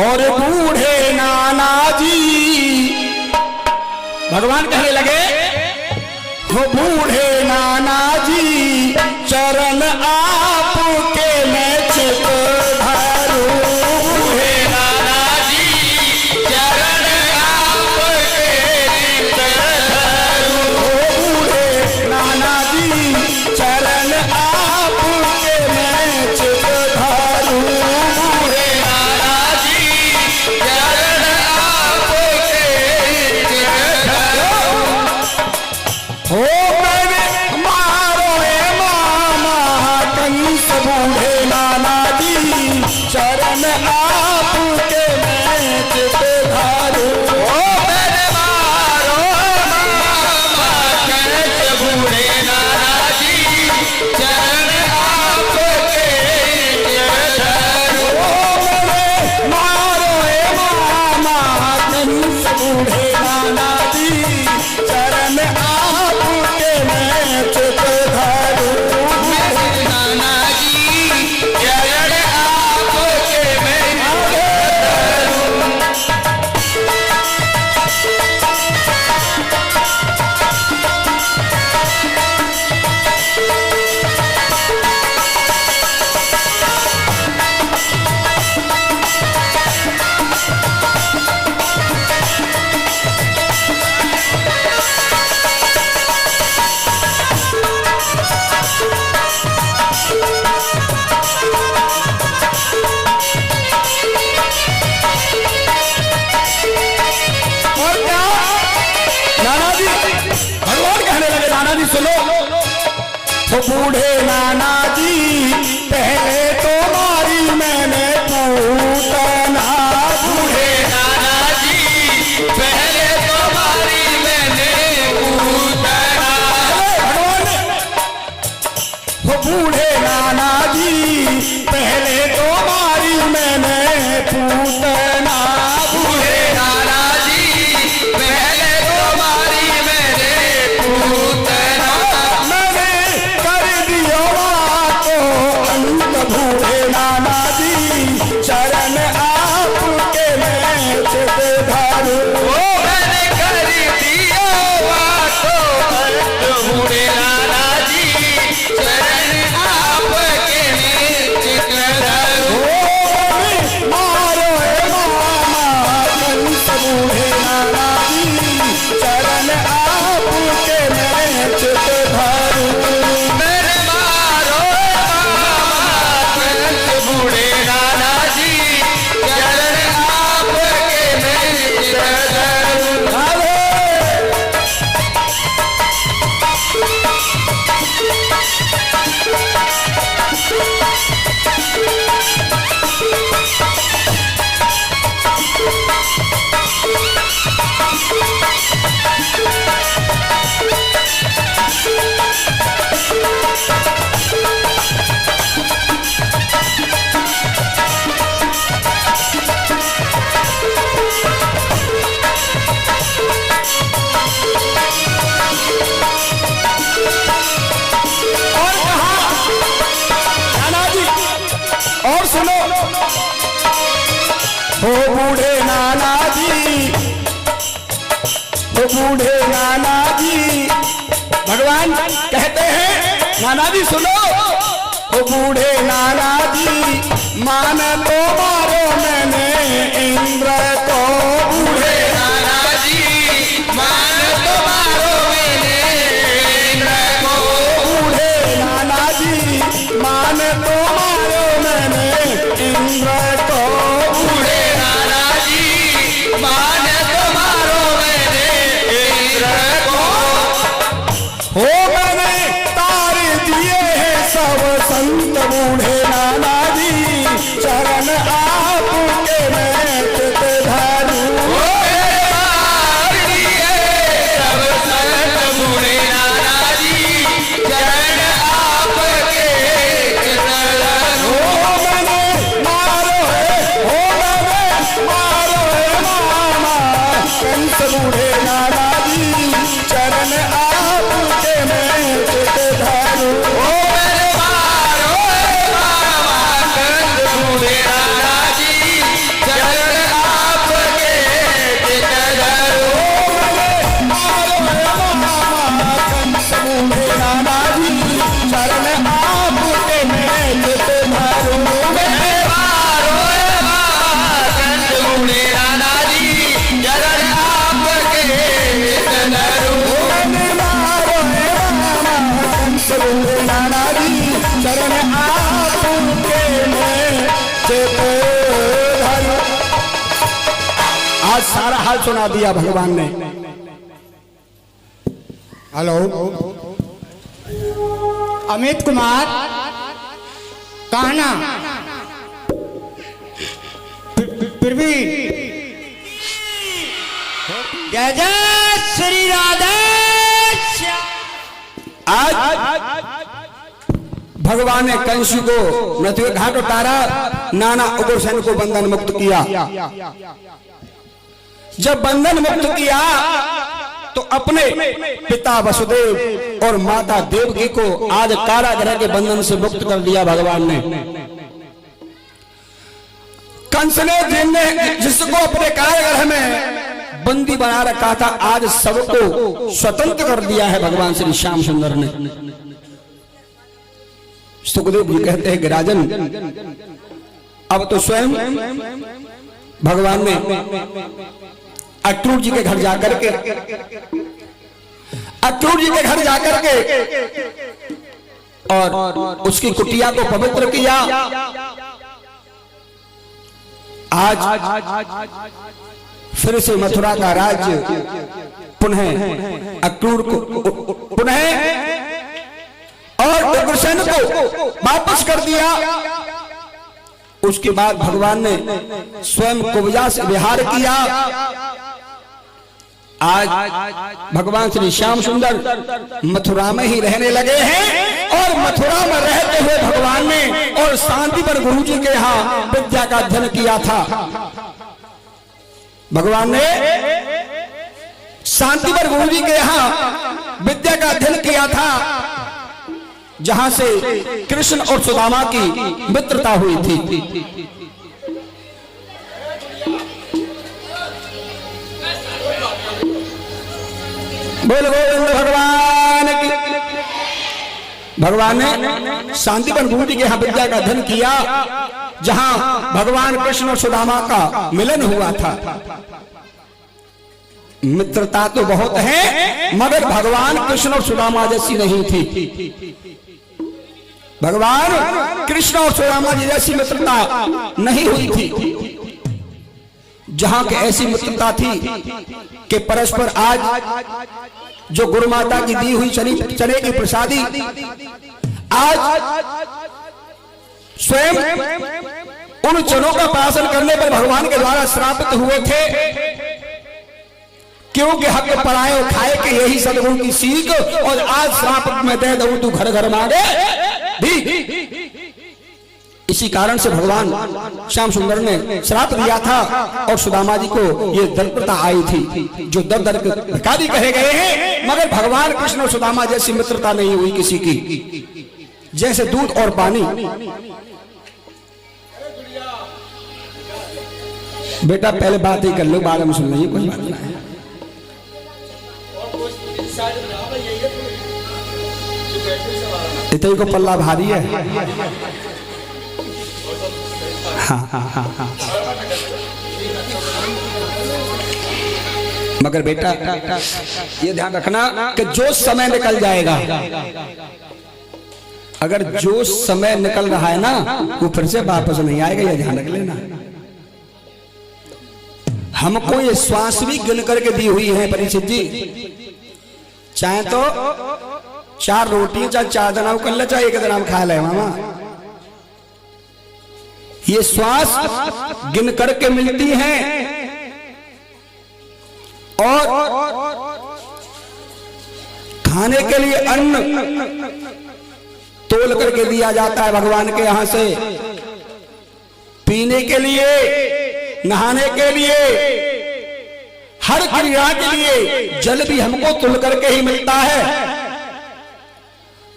और बूढ़े नाना जी भगवान कहने लगे हो बूढ़े नाना जी चरण आपके मैं चित धरूं। बूढ़े नाना जी चरण आपके चित धरूं। हो बूढ़े नाना जी चरण आपके मैं चित धरूं। बूढ़े नाना जी चरण आपके चित धरूं। हो मैंने मारो ए मामा कंस बूढ़े नाना जी चरण आपके मैं चित धरूं। ओ मेरे मारो मामा कंस बूढ़े नाना जी चरण आपके चित धरूं। हो मैंने मारो ए मामा कंस बूढ़े नाना जी चरण आपके मैं चित धरूं। नाना जी चरण आपके मैं और क्या नाना जी भगवान कहने लगे नाना जी सुनो तो बूढ़े नाना जी पहले तो मारी मैंने पूतना। बूढ़े नाना जी पहले तो मारी मैंने पूतना। भगवान वो बूढ़े नाना जी पहले तो मारी मैंने पूतना। बूढ़े नाना जी पहले तो मारी मैंने पूतना। मैंने कर दियो तो अंत बूढ़े नाना जी चरण आपके मैं चित धरूं। ओ मैंने कर दिया वाटो अंत बूढ़े नाना जी चरण आपके मैं चित धरूं। मारो ए मामा कंस बूढ़े नाना जी चरण आपके मैं चित धरूं। मेरे मारो मामा कंस बूढ़े नाना जी चरण आपके मैं चित धरूं। अरे और कहा नाना जी और सुनो हो बूढ़े नाना जी हो बूढ़े नाना जी भगवान कहते हैं नाना जी सुनो हो बूढ़े नाना जी मान तो मारो मैंने इंद्र को। बूढ़े नाना जी मान तो मारो मैंने इंद्र को। बूढ़े नाना जी मान तो मारो मैंने इंद्र को। बूढ़े नाना जी मान तो मारो मैंने इंद्र को। हो मैंने तार दिए हैं सब संत बूढ़े नाना जी चरण आ आज सारा हाल सुना दिया भगवान ने। हेलो अमित कुमार कान्हा प्रवीण जय जय श्री राधे आज भगवान ने कंस को मृत्यु घाट उतारा, नाना उग्रसेन को बंधन मुक्त किया। जब बंधन मुक्त किया तो अपने पिता वसुदेव और माता देवकी को आज कारागृह के बंधन से मुक्त कर दिया भगवान ने। कंस ने जिसको अपने कारागृह में बंदी बना रखा था, आज सबको स्वतंत्र कर दिया है भगवान श्री श्याम सुंदर ने। सुखदेव जी कहते हैं कि राजन, अब तो स्वयं भगवान ने अक्रूर जी के घर जाकर के और उसकी कुटिया को पवित्र किया। आज फिर से मथुरा का राज्य पुनः अक्रूर को और उग्रसेन को वापस कर दिया। उसके बाद भगवान ने स्वयं कुब्जा से विहार किया। आज भगवान श्री श्याम सुंदर मथुरा में ही रहने लगे हैं और मथुरा में रहते हुए भगवान ने और शांति पर गुरु जी के यहाँ विद्या का अध्ययन किया था। भगवान ने शांति पर गुरु जी के यहाँ विद्या का अध्ययन किया था, जहां से कृष्ण और सुदामा की मित्रता हुई थी। बोल गोविंद भगवान की। भगवान ने शांतिवन गुरु जी के यहाँ विद्या का अध्ययन किया, जहां भगवान कृष्ण और सुदामा का मिलन हुआ था। मित्रता तो बहुत है, मगर भगवान कृष्ण और सुदामा जैसी नहीं थी। भगवान कृष्ण और सुदामा जी जैसी मित्रता नहीं हुई थी। जहां के ऐसी मित्रता थी कि परस्पर आज जो गुरु माता की दी हुई चने की प्रसादी आज स्वयं उन चनों का पालन करने पर भगवान के द्वारा श्रापित हुए थे, क्योंकि हक परायो खाए के यही सदगुरु की सीख। और आज श्राप में दे दऊं तू घर घर मांगे भी। इसी कारण से भगवान श्याम सुंदर ने श्राप दिया था और सुदामा जी को ये दरिद्रता आई थी, जो दर दर भिखारी कहे गए हैं। मगर भगवान कृष्ण और सुदामा जैसी मित्रता नहीं हुई किसी की, जैसे दूध और पानी। बेटा पहले बात ही कर लो, बाद में सुन लीजिए, कोई बात नहीं है। इतने को पल्ला भारी है। हाँ। मगर बेटा ये ध्यान रखना कि जो समय निकल जाएगा, अगर जो समय निकल रहा है ना, वो फिर से वापस नहीं आएगा, ये ध्यान रख लेना। हमको ये श्वास भी गिन करके दी हुई है परीक्षित जी। चाहे तो 4 रोटी चाहे 4 दिन कर ले, चाहे 1 दिन खा ले मामा। ये श्वास गिन करके मिलती हैं और खाने के लिए अन्न तोल करके दिया जाता है भगवान के यहां से। पीने के लिए, नहाने के लिए, हर क्रिया के लिए जल भी हमको तुल करके ही मिलता है।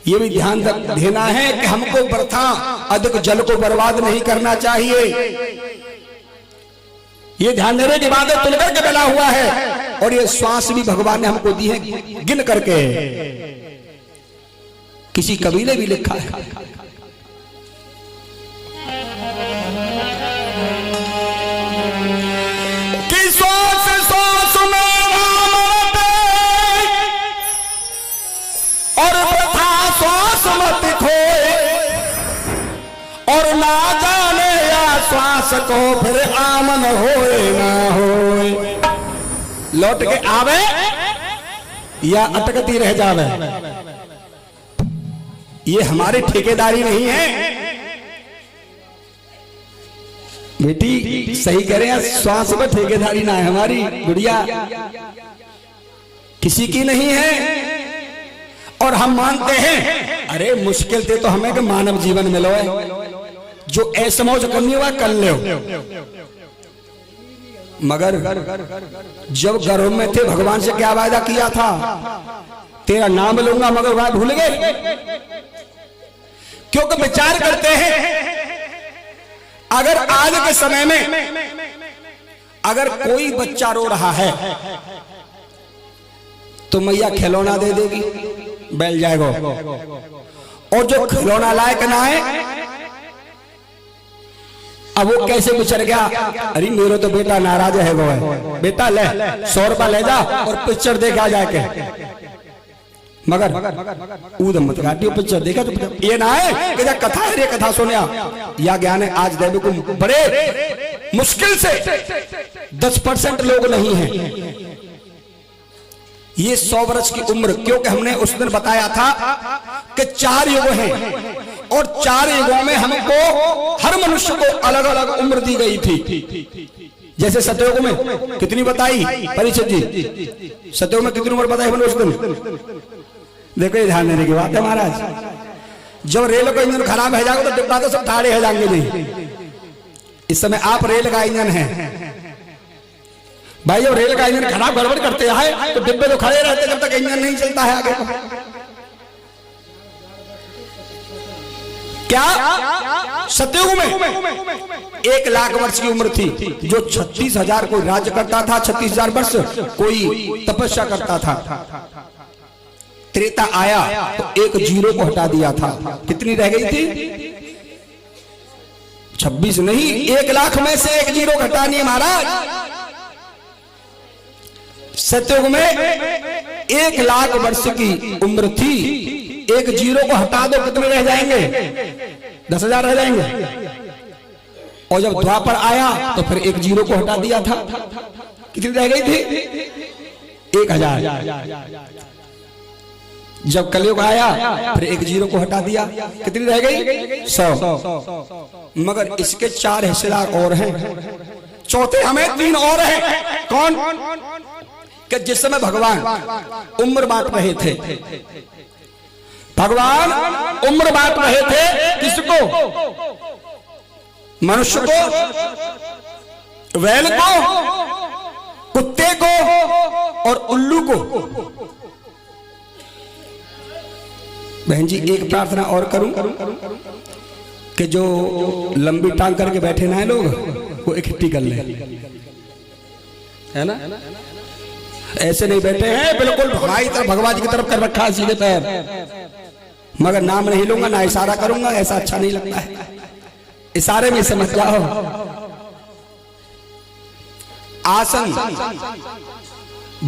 ये भी ध्यान देना है कि हमको वृथा अधिक जल को बर्बाद नहीं करना चाहिए। ये ध्यान देने की बात है, तुल करके मिला हुआ है। और ये श्वास भी भगवान ने हमको दी है गिन करके। किसी कवि ने भी लिखा है, कि श्वास श्वास में और प्रथा श्वास मत खोए, और ना जाने या श्वास सको फिर आमन होए ना होए, लौट के आवे या अटकती रह जावे। ये हमारी ठेकेदारी नहीं है बेटी, सही कह रहे हैं, श्वास में ठेकेदारी ना है हमारी गुड़िया, किसी की नहीं है। और हम मानते हैं अरे मुश्किल थे तो हमें कि मानव जीवन मिलो है, जो ऐसा मौज करनी हुआ कर लो। मगर जब गर्भ में थे भगवान से क्या वायदा किया था, तेरा नाम लूंगा, मगर वह भूल गए। क्योंकि विचार करते हैं अगर आज के समय में अगर कोई बच्चा रो रहा है तो मैया खिलौना दे देगी, बैल जाएगा। और जो खिलौना लायक ना है, अब वो कैसे बिछड़ गया, अरे मेरा तो बेटा नाराज है, वो है बेटा ले 100 रुपया ले जा और पिक्चर देखा जाके। मगर ऊद मत गाटियो पिक्चर देखा तो ये ना है कि कथा है, ये कथा सुनिया या ज्ञान है। आज देव को बड़े मुश्किल से 10% लोग नहीं हैं ये 100 वर्ष की उम्र, क्योंकि हमने उस दिन बताया था कि 4 युग हैं और 4 युगों में हमको हर मनुष्य को अलग अलग उम्र दी गई थी। जैसे सतयुग में कितनी बताई परीक्षित जी, सतयुग में कितनी उम्र बताई हमने उस दिन? देखो ये ध्यान देने की बात है महाराज, जब रेल का इंजन खराब है जाएगा तो डिब्बा तो सब ठाड़े हो जाएंगे नहीं। इस समय आप रेल का इंजन है भाई, जब रेल का इंजन खराब गड़बड़ करते हैं तो डिब्बे तो खड़े रहते जब तक इंजन नहीं चलता है आगे। क्या सतयुग में 1 लाख वर्ष की उम्र थी, जो 36,000 कोई राज्य करता था, 36,000 वर्ष कोई तपस्या करता था। त्रेता आया तो 1 जीरो को हटा दिया था, कितनी रह गई थी? 26 नहीं, 1 लाख में से 1 जीरो घटानी है महाराज। सतयुग में 1 लाख वर्ष की उम्र थी, 1 जीरो को हटा दो कितने रह जाएंगे? 10,000 रह जाएंगे। और जब द्वापर आया तो फिर 1 जीरो को हटा दिया था, कितनी रह गई थी? 1,000। जब कलयुग आया फिर 1 जीरो को हटा दिया, कितनी रह गई? 100। मगर इसके 4 हिस्सेदार और हैं, चौथे हमें 3 और हैं। कौन? कि जिस समय भगवान उम्र बांट रहे थे, भगवान उम्र बांट रहे थे किसको? मनुष्य को, वैल को, कुत्ते को और उल्लू को। बहन जी एक प्रार्थना और करूं कि जो लंबी टांग करके बैठे ना है लोग, वो इकट्ठी कर ले, है ना? ऐसे नहीं बैठे हैं, बिल्कुल हमारी तरफ भगवान जी की तरफ कर रखा है सीधे पैर। मगर नाम नहीं लूंगा ना इशारा करूंगा, ऐसा अच्छा नहीं लगता है। इशारे में समझ जाओ। आसन,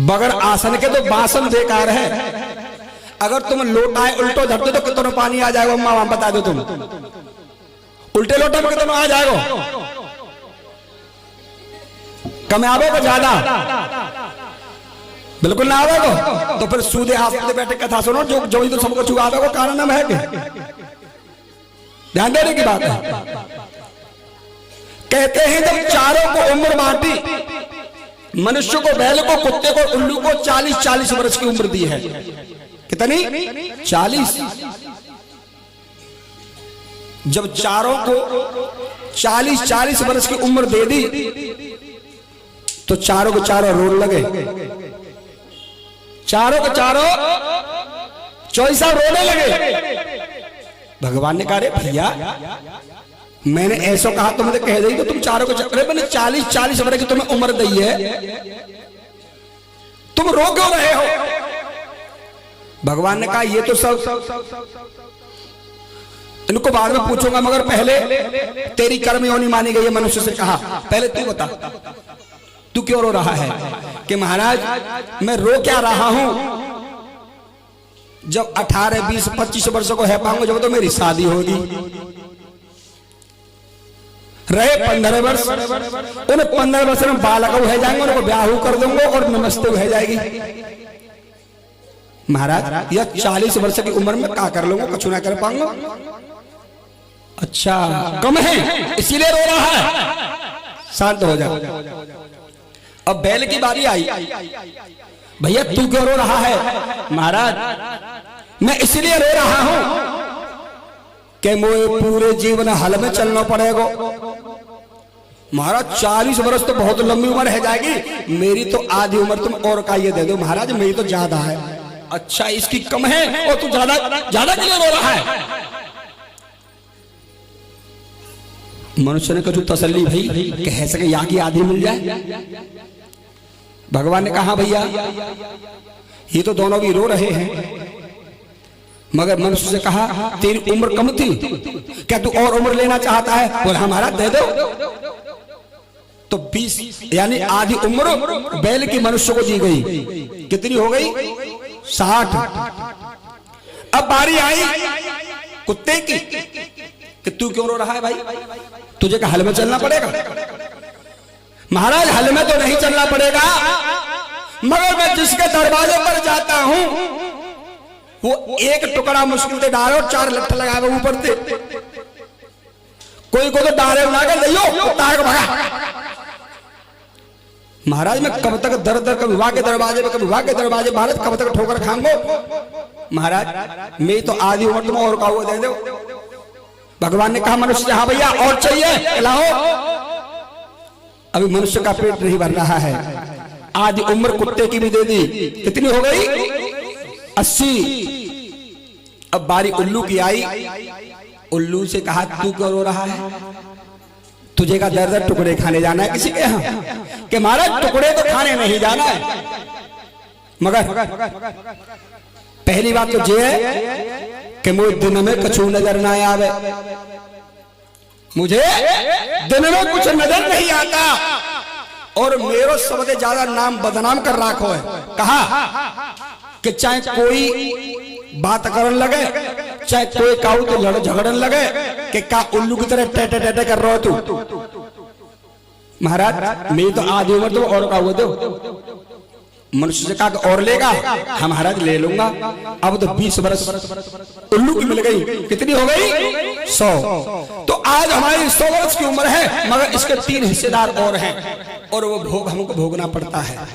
बगैर आसन के तो बासन बेकार है। अगर तुम लोटाए उल्टो धरते तो कितना पानी आ जाएगा? अम्मा वहां बता दो, तुम उल्टे लोटे में कितना आ जाएगा? कम आवे को ज्यादा? बिल्कुल ना आवेगा। तो फिर सूदे हाथ में बैठे कथा सुनो, जो जो तो सबको चुगावे को कारण नाम है कि ध्यान देने की बात है। कहते हैं जब चारों को उम्र बांटी, मनुष्य को, बैल को, कुत्ते को, उल्लू को 40-40 वर्ष की उम्र दी है। कितनी? 40। जब चारों को 40-40 वर्ष की उम्र दे दी तो चारों को चारों रोड लगे, चारों के चारों चौसा रोने लगे। भगवान ने कहा रे भैया, मैंने ऐसा कहा तुमने कह दी तो तुम चारों को चक्कर, मैंने 40-40 वर्ष की तुम्हें उम्र दी है, तुम रो क्यों रहे हो? भगवान ने कहा ये तो सब इनको बाद में पूछूंगा, मगर पहले तेरी कर्म योनि मानी गई है। मनुष्य से कहा पहले तू बता, तू क्यों रो रहा है? कि महाराज मैं रो क्या रहा हूं, जब 18, 20, 25 वर्षों को है पाऊंगा, जब तो मेरी शादी होगी। रहे 15 वर्ष, उन्हें 15 वर्ष में बालक हो जाएंगे, उनको ब्याह कर दूंगा और नमस्ते हो जाएगी। महाराज यह 40 वर्ष की उम्र में क्या कर लूंगा, कुछ ना कर पाऊंगा। अच्छा कम है इसीलिए रो रहा है, शांत हो जाओ। अब बैल की बारी आई, भैया तू क्यों रो रहा है? महाराज मैं इसलिए रो रहा हूं कि मुझे पूरे जीवन हल में चलना पड़ेगा। महाराज 40 वर्ष तो बहुत लंबी उम्र है जाएगी, मेरी तो आधी उम्र तुम और का ये दे दो। महाराज मेरी तो ज्यादा है। अच्छा इसकी कम है और तू ज्यादा ज्यादा क्यों रो रहा है? मनुष्य ने कहा तसल्ली भाई कह सके यहाँ की आधी मिल जाए। भगवान ने कहा भैया ये तो दोनों भी रो रहे हैं, मगर मनुष्य से कहा तेरी उम्र कम थी, क्या तू और उम्र लेना चाहता है? बोला हमारा दे दो। तो 20 यानी आधी उम्र बैल की मनुष्य को दी गई। कितनी हो गई? 60। अब बारी आई कुत्ते की कि तू क्यों रो रहा है भाई, तुझे क्या हल में चलना पड़ेगा? महाराज हल में तो नहीं चलना पड़ेगा, मगर मैं जिसके दरवाजे पर जाता हूं वो एक टुकड़ा मुश्किल से डाले और 4 लट्ठ लगावे ऊपर से। कोई को तो डाले बना के लियो तार को भगा। महाराज मैं कब तक दर दर कभी विवाह के दरवाजे पे कभी विवाह के दरवाजे भारत कब तक ठोकर खाऊंगा? महाराज मेरी तो आधी उम्र तुम और का हुआ दे दो। भगवान ने कहा मनुष्य हाँ भैया और चाहिए लाओ। अभी मनुष्य का पेट नहीं भर रहा है, आधी उम्र कुत्ते की भी दे दी। कितनी हो गई? 80। अब बारी उल्लू की आई, उल्लू से कहा तू क्यों रो रहा है? तुझे का दर दर टुकड़े खाने जाना है किसी के यहाँ? कि महाराज टुकड़े तो खाने नहीं जाना है, मगर पहली बात तो ये है कि मुझे दिन में कछु नजर ना आवे, मुझे दिन में कुछ नजर नहीं आता और मेरो सबसे ज्यादा नाम बदनाम कर रखो है। कहा कि चाहे कोई बात करने लगे, चाहे कोई काऊ तो लड़ झगड़न लगे कि का उल्लू की तरह टेटे टेटे कर रहा हो तू। महाराज मेरी तो आधी उम्र तो और का हुआ दो। मनुष्य से कहा और लेगा? हम महाराज ले लूंगा। अब तो 20 वर्ष उल्लू की मिल गई। कितनी हो गई? 100। तो आज हमारी 100 वर्ष की उम्र है, मगर इसके 3 हिस्सेदार और हैं और वो भोग हमको भोगना पड़ता है।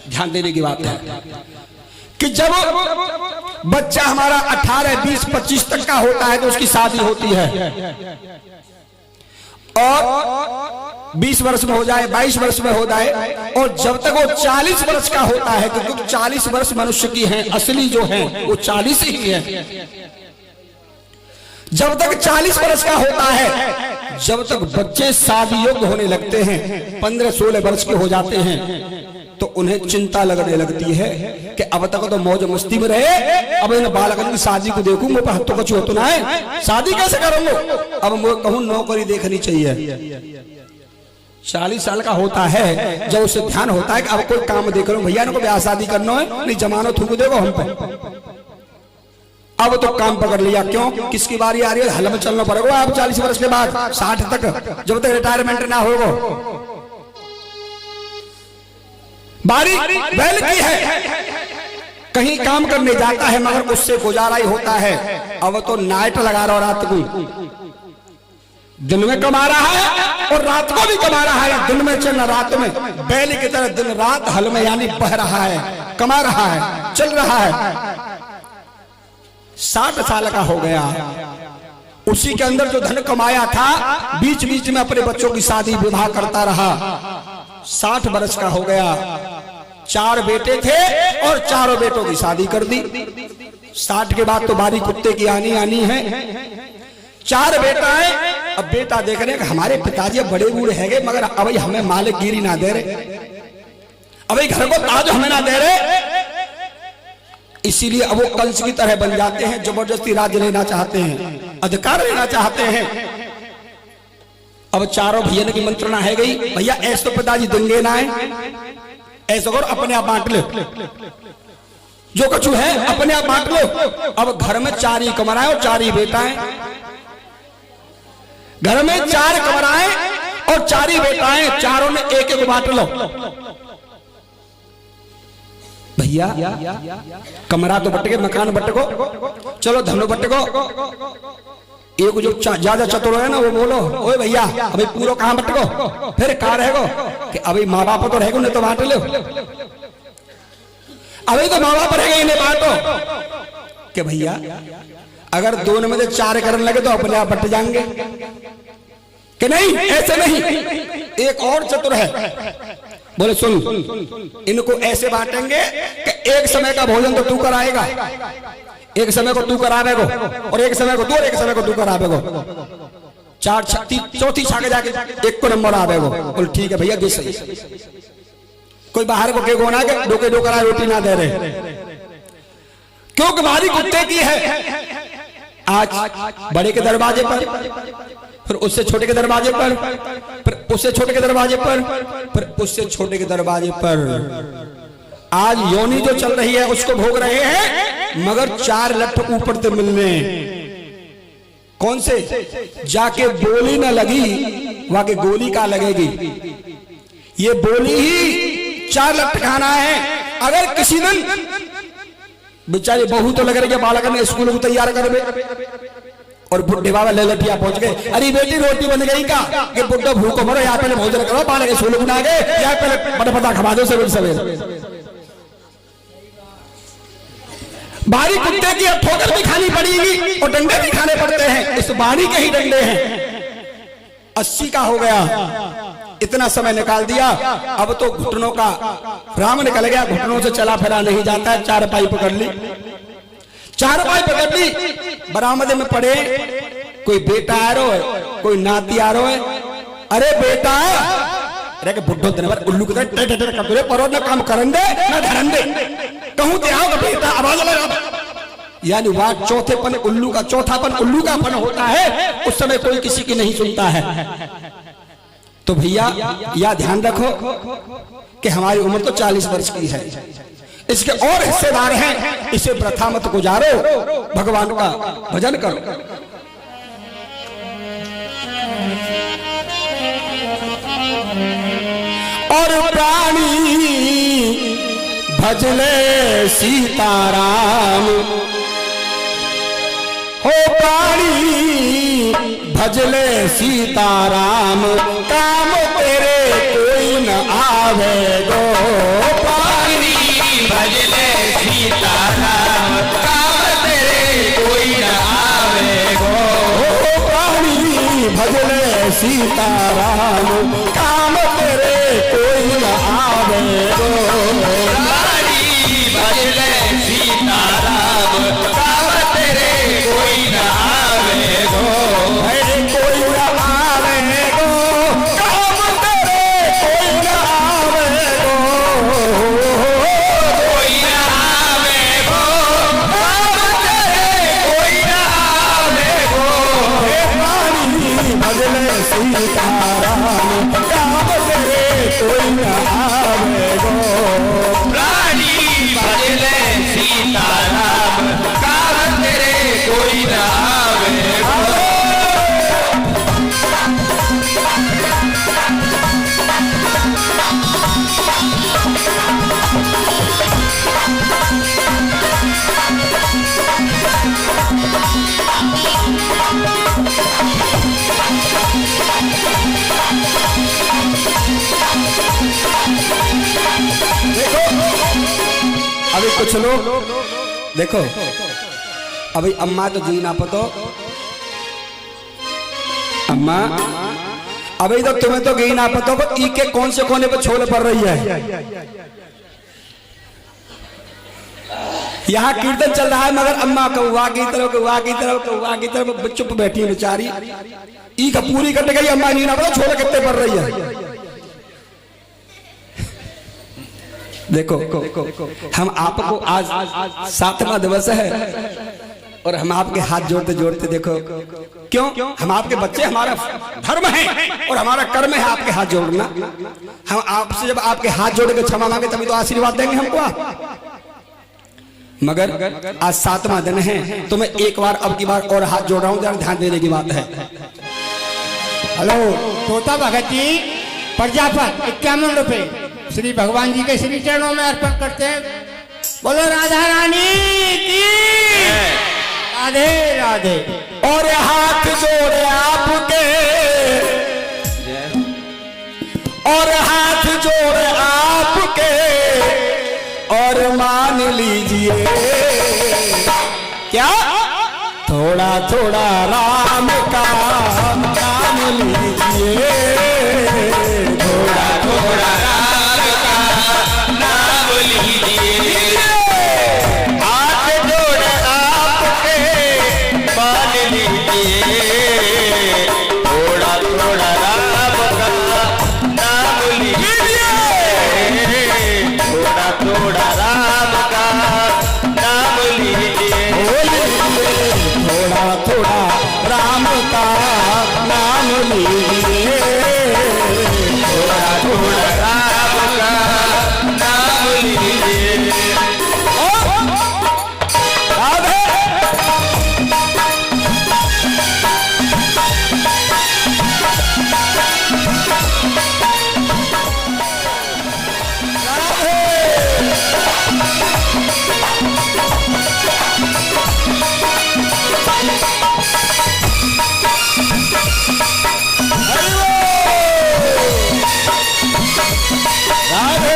ध्यान देने की बात है कि जब बच्चा हमारा 18, 20, 25 तक का होता है तो उसकी शादी होती है और 20 वर्ष में हो जाए, 22 वर्ष में हो जाए, और जब तक वो 40 वर्ष का होता है, क्योंकि 40 वर्ष मनुष्य की हैं, असली जो है वो 40 ही है। जब तक 40 वर्ष का होता है, जब तक बच्चे शादी योग्य होने लगते हैं, 15-16 वर्ष के हो जाते हैं, तो उन्हें चिंता लगने लगती है कि अब तक तो मौज मस्ती में रहे, अब इन बालकों की शादी को देखूं मुझे हत्थों को छूतो ना है, शादी कैसे करूंगा? अब मुझे कहूं नौकरी देखनी चाहिए। 40 साल का होता है जब उसे ध्यान होता है कि अब कोई काम देख लो, भैया इनको ब्याह शादी करना है, नहीं जमानो थूक देगा हम पे। अब तो काम पकड़ लिया, क्यों? किसकी बारी आ रही है? हल में चलना पड़ेगा। अब 40 वर्ष के बाद 60 तक, जब तक रिटायरमेंट ना होगा। बारी बैल की है, कहीं काम करने जाता है मगर उससे गुजारा ही होता है। अब तो नाइट लगा रहा रात को, दिन में कमा रहा है और रात को भी कमा रहा है। दिन में चल रात में, बैल की तरह दिन रात हल में यानी बह रहा है, कमा रहा है, चल रहा है। 60 साल का हो गया, उसी के अंदर जो धन कमाया था बीच बीच में अपने बच्चों की शादी विवाह करता रहा। 60 वर्ष का हो गया, 4 बेटे थे और चारों बेटों की शादी कर दी। 60 के बाद तो बारी कुत्ते की आनी है। 4 बेटा है। अब बेटा देख रहे हैं हमारे पिताजी बड़े बूढ़े हैगे, मगर अब हमें मालिकगिरी ना दे रहे, अब घर को ताज हमें ना दे रहे, इसीलिए अब वो कंस की तरह बन जाते हैं, जबरदस्ती राज्य लेना चाहते हैं, अधिकार लेना चाहते हैं। अब चारों भैया की मंत्रणा है गई, भैया ऐसे तो पिताजी देंगे ना है, ऐसा करो अपने आप बांट लो, जो कछु है अपने आप बांट लो। अब घर में 4 ही कमरा है और 4 ही बेटा है। घर में 4 कमराएं और 4 ही बेटाएं, चारों ने एक एक बांट लो। भैया कमरा तो बट गए, मकान बट गो, चलो धनो बट गो। एक जो ज्यादा चतुर है ना वो बोलो, ओए भैया अभी पूरा कहां बट गो, फिर कहा रहेगो कि अभी माँ बाप तो रहेगो, नहीं तो बांट लो, अभी तो माँ बाप रहेगा इन्हें बांटो। कि भैया अगर दोनों में से 4 करने लगे तो अपने आप बट जाएंगे, कि नहीं ऐसे नहीं। एक और चतुर है, बोले सुन, इनको ऐसे बांटेंगे कि एक समय का भोजन तो तू कराएगा, एक समय को तू करावेगो, और एक समय को तू, और एक समय को तू करावेगो। 4 चौथी छाके जाके एक को नंबर आवेगो। बोले ठीक है भैया, ये सही। कोई बाहर को के गोना के डोके डोकरा रोटी ना दे रहे, क्योंकि हमारी कुत्ते की है। आज बड़े के दरवाजे पर, फिर उससे छोटे के दरवाजे पर, फिर उससे छोटे के दरवाजे पर, फिर उससे छोटे के दरवाजे पर। आज योनि जो चल रही है उसको भोग रहे हैं, मगर 4 लठ ऊपर से मिलने। कौन से? जाके बोली ना लगी वाके गोली का लगेगी। ये बोली ही 4 लठ खाना है। अगर किसी दिन बेचारे बहू तो लग रही है, बालक ने स्कूल को तैयार कर बे, और बुढ़े बाबा ललटिया पहुंच गए, अरे बेटी रोटी बन गई का, कि बुढ़ो भूखो मरो, यहाँ पहले भोजन करो, बालक स्कूल बना गए, यहाँ पहले बड़ा पता खवा दो सवेरे सवेरे। बारी कुत्ते की अब ठोकर भी खानी पड़ेगी और डंडे भी खाने पड़ते हैं। इस बारी के ही डंडे हैं। 80 का हो गया, इतना समय निकाल दिया, अब तो घुटनों का राम निकल गया, घुटनों से चला फिरा नहीं जाता है। 4 पाई पकड़ ली, 4 पाई पकड़ ली, बरामदे में पड़े। कोई बेटा आ रहा है, कोई नाती आ रहा है। अरे बेटा, अरे के बुढ़ो दिन भर उल्लू की तरह करते परो, ना काम करंदे ना धरंदे, कहूं ते आओ बेटा, आवाज लगा। यानी वह चौथेपन उल्लू का, चौथापन उल्लू का अपन होता है। उस समय कोई किसी की नहीं सुनता है। तो भैया या ध्यान रखो कि हमारी उम्र तो 40 वर्ष की है, इसके और हिस्सेदार हैं। इसे प्रथा मत गुजारो, भगवान का भजन करो। और प्राणी भजले सीताराम, हो प्राणी भजले सीताराम, काम तेरे कोई न आवे गो। प्राणी भजले सीताराम, काम तेरे कोई न आवे गो। हो प्राणी भजले सीताराम, काम तेरे कोई न आवे गो। प्राणी भजले सीताराम, काम तेरे कोई न आवे गो। कोई न आवे गो, काम तेरे कोई न आवे गो। कोई न आवे गो, काम तेरे कोई न आवे गो। प्राणी भजले सीताराम, काम तेरे कोई न आवे गो। प्राणी भजले सीताराम, काम तेरे कोई न आवे गो। अभी कुछ लोग देखो, अभी अम्मा तो जी ना पतो, अम्मा अभी तो तुम्हें तो गई ना पतो, ई के कौन से कोने पर छोले पड़ रही है। यहाँ कीर्तन चल रहा है, मगर अम्मा कौवा की तरफ, कौवा की तरफ, कौवा की तरफ चुप बैठी है बेचारी। ई का पूरी कट गई, अम्मा जी ना पता छोले कितने पड़ रही है। देखो हम आपको आज 7वां दिवस है और हम आपके हाथ जोड़ते जोड़ते देखो, क्यों? हम आपके बच्चे, हमारा धर्म है और हमारा कर्म है आपके हाथ जोड़ना। हम आपसे जब आपके हाथ जोड़ के क्षमा मांगे तभी तो आशीर्वाद देंगे हमको आप। मगर आज 7वां दिन है तो मैं एक बार अब की बार और हाथ जोड़ रहा हूं, जरा ध्यान देने की बात है। हेलो तोता भगत जी प्रजापत 51 रुपए श्री भगवान जी के श्री चरणों में अर्पण करते हैं। बोलो राधा रानी की राधे राधे। और हाथ जोड़े आपके, और हाथ जोड़े आपके, और मान लीजिए क्या थोड़ा थोड़ा राम का नाम लीजिए, थोड़ा थोड़ा राम का नाम लीजिए। हाथ जोड़ आपके मान लीजिए, थोड़ा थोड़ा राम का नाम लीजिए, थोड़ा थोड़ा राम का नाम लीजिए। थोड़ा थोड़ा राम का नाम लीजिए, थोड़ा थोड़ा राम का नाम लीजिए। राधे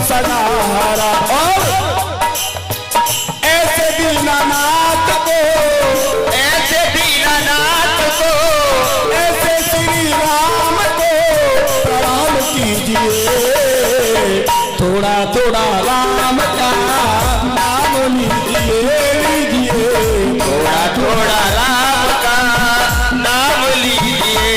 सहारा। और ऐसे दीनानाथ को, ऐसे दीनानाथ को, ऐसे श्री राम को प्रणाम कीजिए, थोड़ा थोड़ा राम का नाम लीजिए, थोड़ा थोड़ा राम का नाम लीजिए।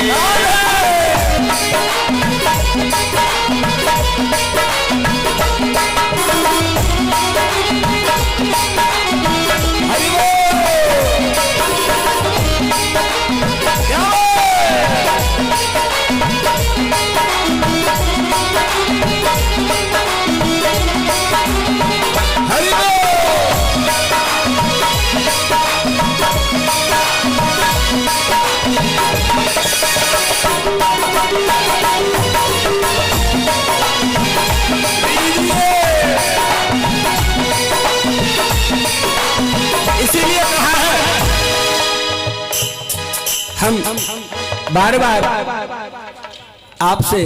इसीलिए कहा है हम बार बार आपसे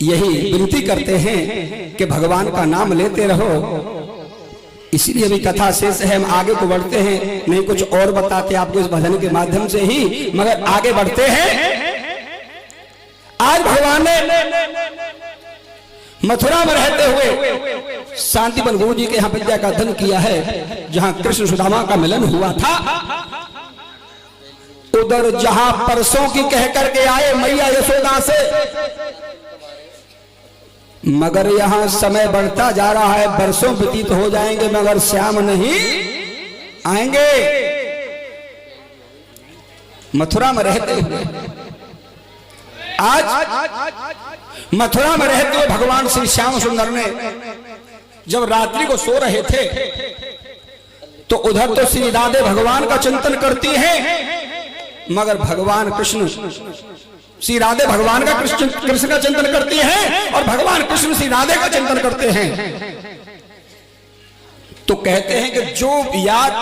यही विनती करते हैं कि भगवान का नाम लेते रहो। इसीलिए भी कथा शेष है, हम आगे को बढ़ते हैं, नहीं कुछ और बताते आपको इस भजन के माध्यम से ही, मगर आगे बढ़ते हैं। आज भगवान ने मथुरा में रहते हुए शांतिवन गुरु जी के यहाँ विद्या का दान किया है, जहाँ कृष्ण सुदामा का मिलन हुआ था। उधर जहाँ परसों की कह करके आए मैया यशोदा से, मगर यहाँ समय बढ़ता जा रहा है, बरसों व्यतीत हो जाएंगे मगर श्याम नहीं आएंगे। मथुरा में रहते हुए आज मथुरा में रहते हुए भगवान श्री श्याम सुंदर ने जब रात्रि को सो रहे थे तो उधर तो श्री राधे भगवान का चिंतन करती हैं, मगर भगवान कृष्ण श्री राधे भगवान का कृष्ण का चिंतन करती हैं और भगवान कृष्ण श्री राधे का चिंतन करते हैं। तो कहते हैं कि जो याद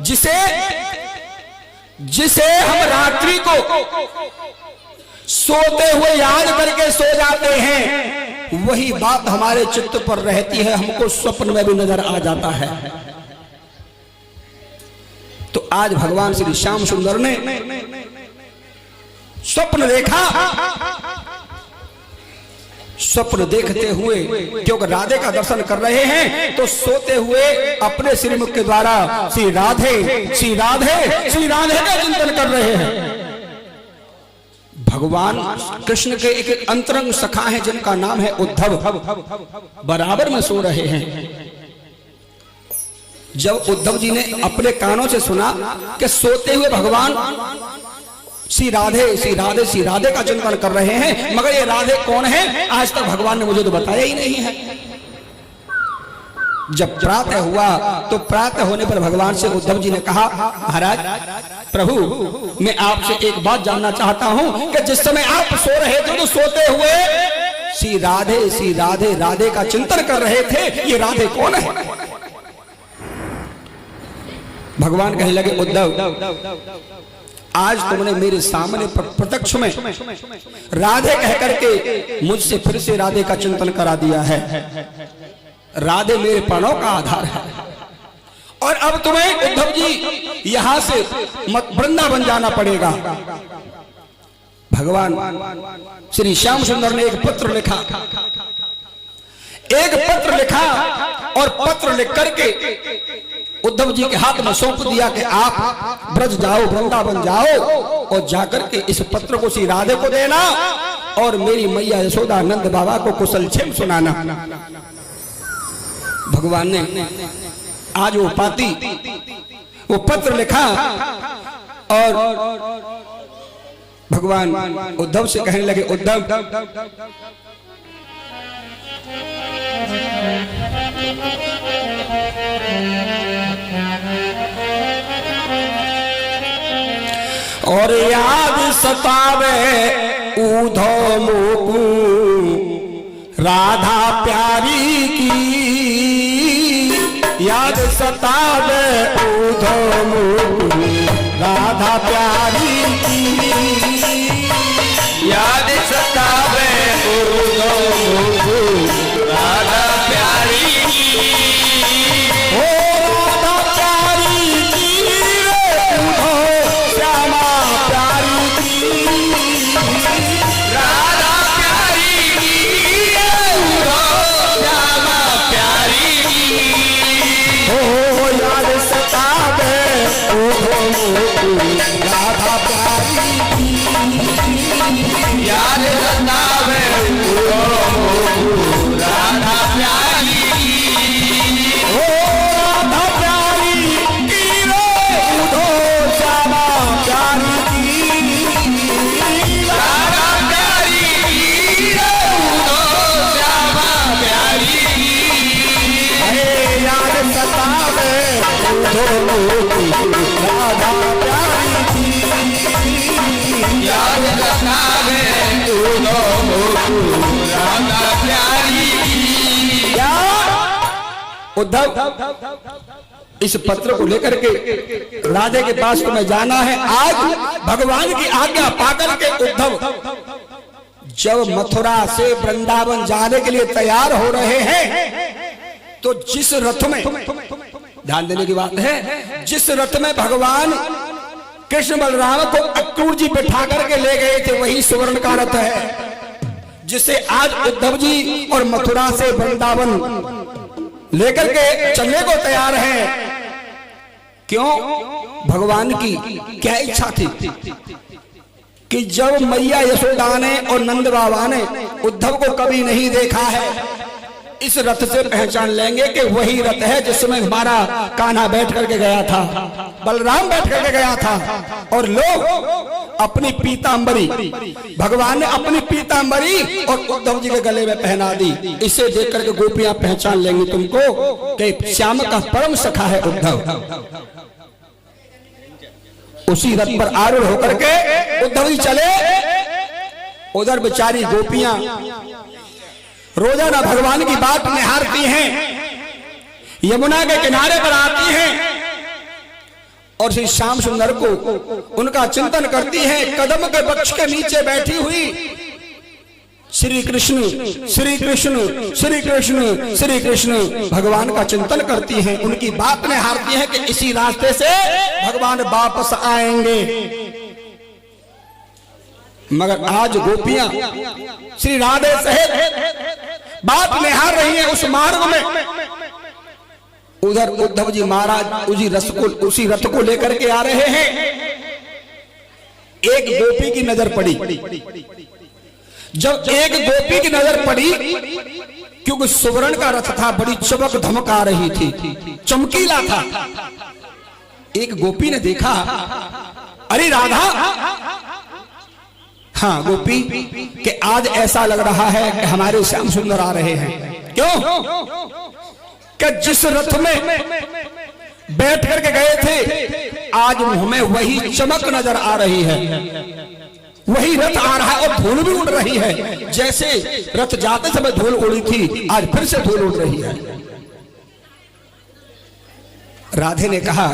जिसे जिसे हम रात्रि को सोते हुए याद करके सो जाते हैं, वही बात हमारे चित्त पर रहती है, हमको स्वप्न में भी नजर आ जाता है। तो आज भगवान श्री श्याम सुंदर ने स्वप्न देखा। स्वप्न देखते हुए क्योंकि राधे का दर्शन कर रहे हैं, तो सोते हुए अपने श्रीमुख के द्वारा श्री राधे श्री राधे श्री राधे का चिंतन कर रहे हैं। भगवान कृष्ण के एक अंतरंग सखा हैं जिनका नाम है उद्धव, बराबर में सो रहे हैं। जब उद्धव जी ने अपने कानों से सुना कि सोते हुए भगवान श्री राधे श्री राधे श्री राधे का चिंतन कर रहे हैं, मगर ये राधे कौन है आज तक भगवान ने मुझे तो बताया ही नहीं है। जब प्रातः हुआ तो प्रातः होने पर भगवान से उद्धव जी ने कहा, महाराज प्रभु, मैं आपसे एक बात जानना चाहता हूं कि जिस समय आप सो रहे थे तो सोते हुए श्री राधे राधे का चिंतन कर रहे थे, ये राधे कौन है? भगवान कहने लगे, उद्धव, आज तुमने मेरे सामने प्रत्यक्ष में राधे कह करके मुझसे फिर से राधे का चिंतन करा दिया है। राधे मेरे प्राणों का आधार है, और अब तुम्हें उद्धव जी यहां से वृंदावन जाना पड़ेगा। भगवान श्री श्याम सुंदर ने एक पत्र लिखा, और पत्र लिख करके उद्धव जी के हाथ में सौंप दिया कि आप ब्रज जाओ, वृंदावन जाओ, और जाकर के इस पत्र को श्री राधे को देना और मेरी मैया यशोदा नंद बाबा को कुशल क्षेम सुनाना। भगवान ने आज वो पत्र लिखा, और भगवान उद्धव से कहने लगे, उद्धव, और याद सतावे उद्धव मुकु राधा प्यारी की, याद सतावे उद्धव मुकु राधा प्यारी की, याद सतावे उद्धव मुकु राधा प्यारी की, ओ राधा प्यारी की रे उद्धव श्यामा प्यारी की, राधा प्यारी की उद्धव श्यामा प्यारी की, ओ याद सतावे उद्धव मुकु राधा प्यारी की, याद सतावे उद्धव मुकु राधा प्यारी की, ओ राधा प्यारी की रे उद्धव श्यामा प्यारी की, राधा प्यारी की उद्धव श्यामा प्यारी की, अरे याद सतावे उद्धव मुकु राधा प्यारी की, याद सतावे उद्धव मुकु राधा प्यारी की। क्या उद्धव, इस पत्र को लेकर के राधे के पास तुम्हें जाना है। आज भगवान की आज्ञा पाकर के उद्धव जब मथुरा से वृंदावन जाने के लिए तैयार हो रहे हैं, तो जिस रथ में, ध्यान देने की बात है, जिस रथ में भगवान कृष्ण बलराम को अक्रूर जी बिठा करके ले गए थे, वही सुवर्ण का रथ है जिसे आज उद्धव जी और मथुरा से वृंदावन लेकर के चलने को तैयार है। क्यों? भगवान की क्या इच्छा थी कि जब मैया यशोदा ने और नंद बाबा ने उद्धव को कभी नहीं देखा है, इस रथ से पहचान लेंगे कि वही रथ है जिसमें हमारा कान्हा बैठ करके गया था, बलराम बैठ करके गया था। और लोग अपनी पीतांबरी, भगवान ने अपनी पीतांबरी और उद्धव जी के गले में पहना दी। इसे देख करके गोपियां पहचान लेंगी तुमको कि श्याम का परम सखा है उद्धव। उसी रथ पर आरूढ़ होकर के उद्धव जी चले। उधर बेचारी गोपियां रोजाना भगवान की बात निहारती हैं, यमुना के किनारे पर आती हैं और श्री श्याम सुंदर को उनका चिंतन करती है। कदम के वृक्ष के नीचे बैठी हुई श्री कृष्ण श्री कृष्ण श्री कृष्ण श्री कृष्ण भगवान का चिंतन करती हैं। उनकी बात में हारती है कि इसी रास्ते से भगवान वापस आएंगे। मगर आज गोपियां श्री राधे सहित बात निहार रही हैं उस मार्ग में। उधर उद्धव जी महाराज उसी रथ को लेकर के आ रहे हैं। एक गोपी की नजर पड़ी। जब एक गोपी की नजर पड़ी, क्योंकि सुवर्ण का रथ था, बड़ी चमक धमक आ रही थी, चमकीला था। एक गोपी ने देखा, अरे राधा, हाँ गोपी, कि आज ऐसा लग रहा है कि हमारे श्याम सुंदर आ रहे हैं। क्यों? कि जिस रथ में बैठ करके गए थे, आज हमें वही चमक नजर आ रही है, वही रथ आ रहा है और धूल भी उड़ रही है। जैसे रथ जाते समय धूल उड़ी थी, आज फिर से धूल उड़ रही है। राधे ने कहा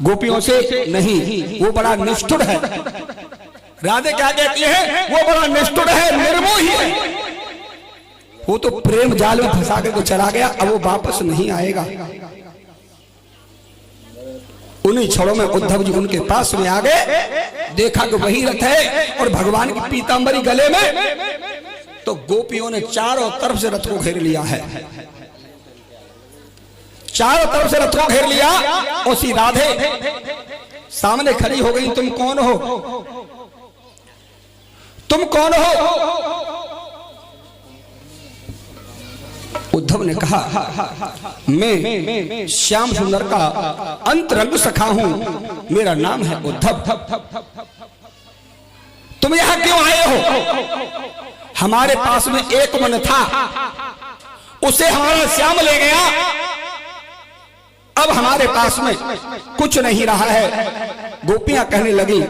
गोपियों से, नहीं, वो बड़ा निष्ठुर है। राधे क्या कहती है? वो बड़ा निष्ठुर है, निर्मोही है। वो तो प्रेम जाल में फंसा के चला गया, अब वो वापस नहीं आएगा। उन्हीं क्षणों में उद्धव जी उनके पास में आ गए। देखा कि वही रथ है और भगवान की पीतांबरी गले में। तो गोपियों ने चारों तरफ से रथ को घेर लिया है, चारों तरफ से रथ को घेर लिया। और सी राधे सामने खड़ी हो गई। तुम कौन हो? तुम कौन हो? उद्धव ने कहा, मैं श्याम सुंदर का अंतरंग सखा हूं, मेरा नाम है उद्धव। तुम यहां क्यों आए हो? हमारे पास में एक मन था, उसे हमारा श्याम ले गया। अब हमारे पास में कुछ नहीं रहा है। गोपियां कहने लगी,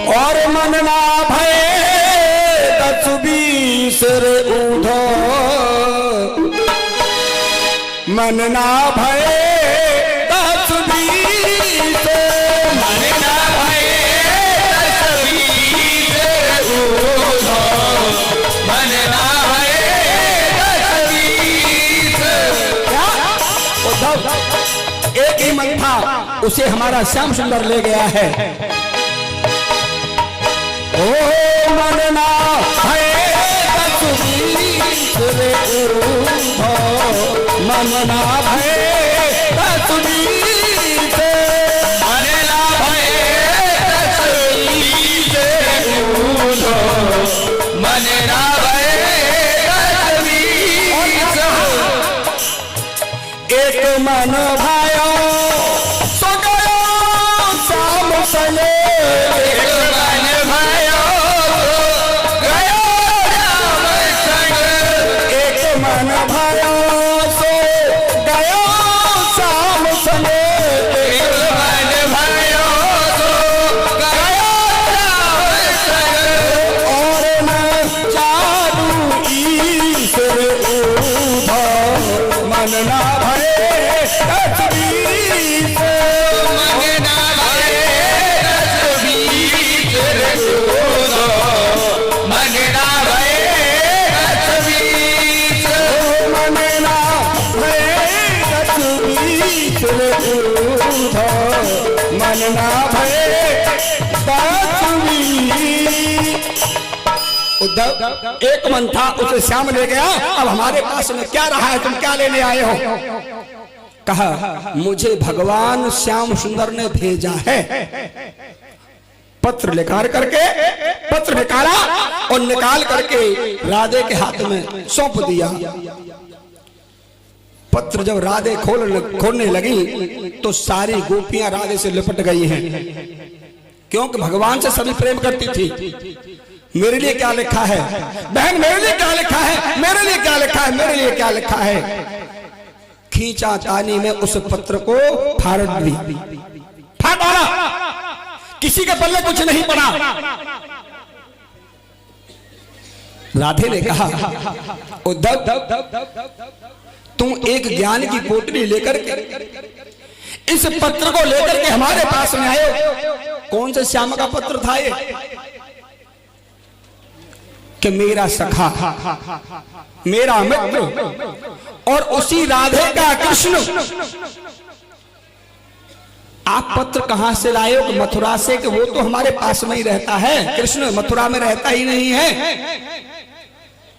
और मन ना भय 10-20 ऊधो, मन ना भय 10-20, मन ना भय 10-20 ऊधो, मन ना भय 10-20। उद्धव, एक ही मन था, उसे हमारा श्याम सुंदर ले गया है। ओ मन ना भय 10-20 ऊधो, मन ना भय 10-20, मन ना भय 10-20 ऊधो, मन ना भय 10-20। एक मन भायो सो गयो श्याम सने, उद्धव, एक मन था, उसे श्याम ले गया। अब हमारे पास में क्या रहा है? तुम क्या लेने आए हो? कहा, मुझे भगवान श्याम सुंदर ने भेजा है। पत्र लेकर करके, पत्र निकाला और निकाल करके राधे के हाथ में सौंप दिया। पत्र जब राधे खोलने लगी तो सारी गोपियां राधे से लिपट गई हैं, क्योंकि भगवान से सभी प्रेम करती थी। मेरे लिए क्या लिखा है बहन, मेरे लिए क्या लिखा है, मेरे लिए क्या लिखा है, मेरे लिए क्या लिखा है। खींचा तानी में उस पत्र को फाड़ दी, फाड़ डाला, किसी के पल्ले कुछ नहीं पड़ा। राधे ने कहा, उद्धव तुम एक ज्ञान की पोटली लेकर के इस पत्र को लेकर के हमारे पास में आए हो। कौन से श्याम का पत्र था ये? कि मेरा सखा, मेरा मित्र और उसी राधे का कृष्ण। आप पत्र कहां से लाए हो? कि मथुरा से। कि वो तो हमारे पास में ही रहता है, कृष्ण मथुरा में रहता ही नहीं है।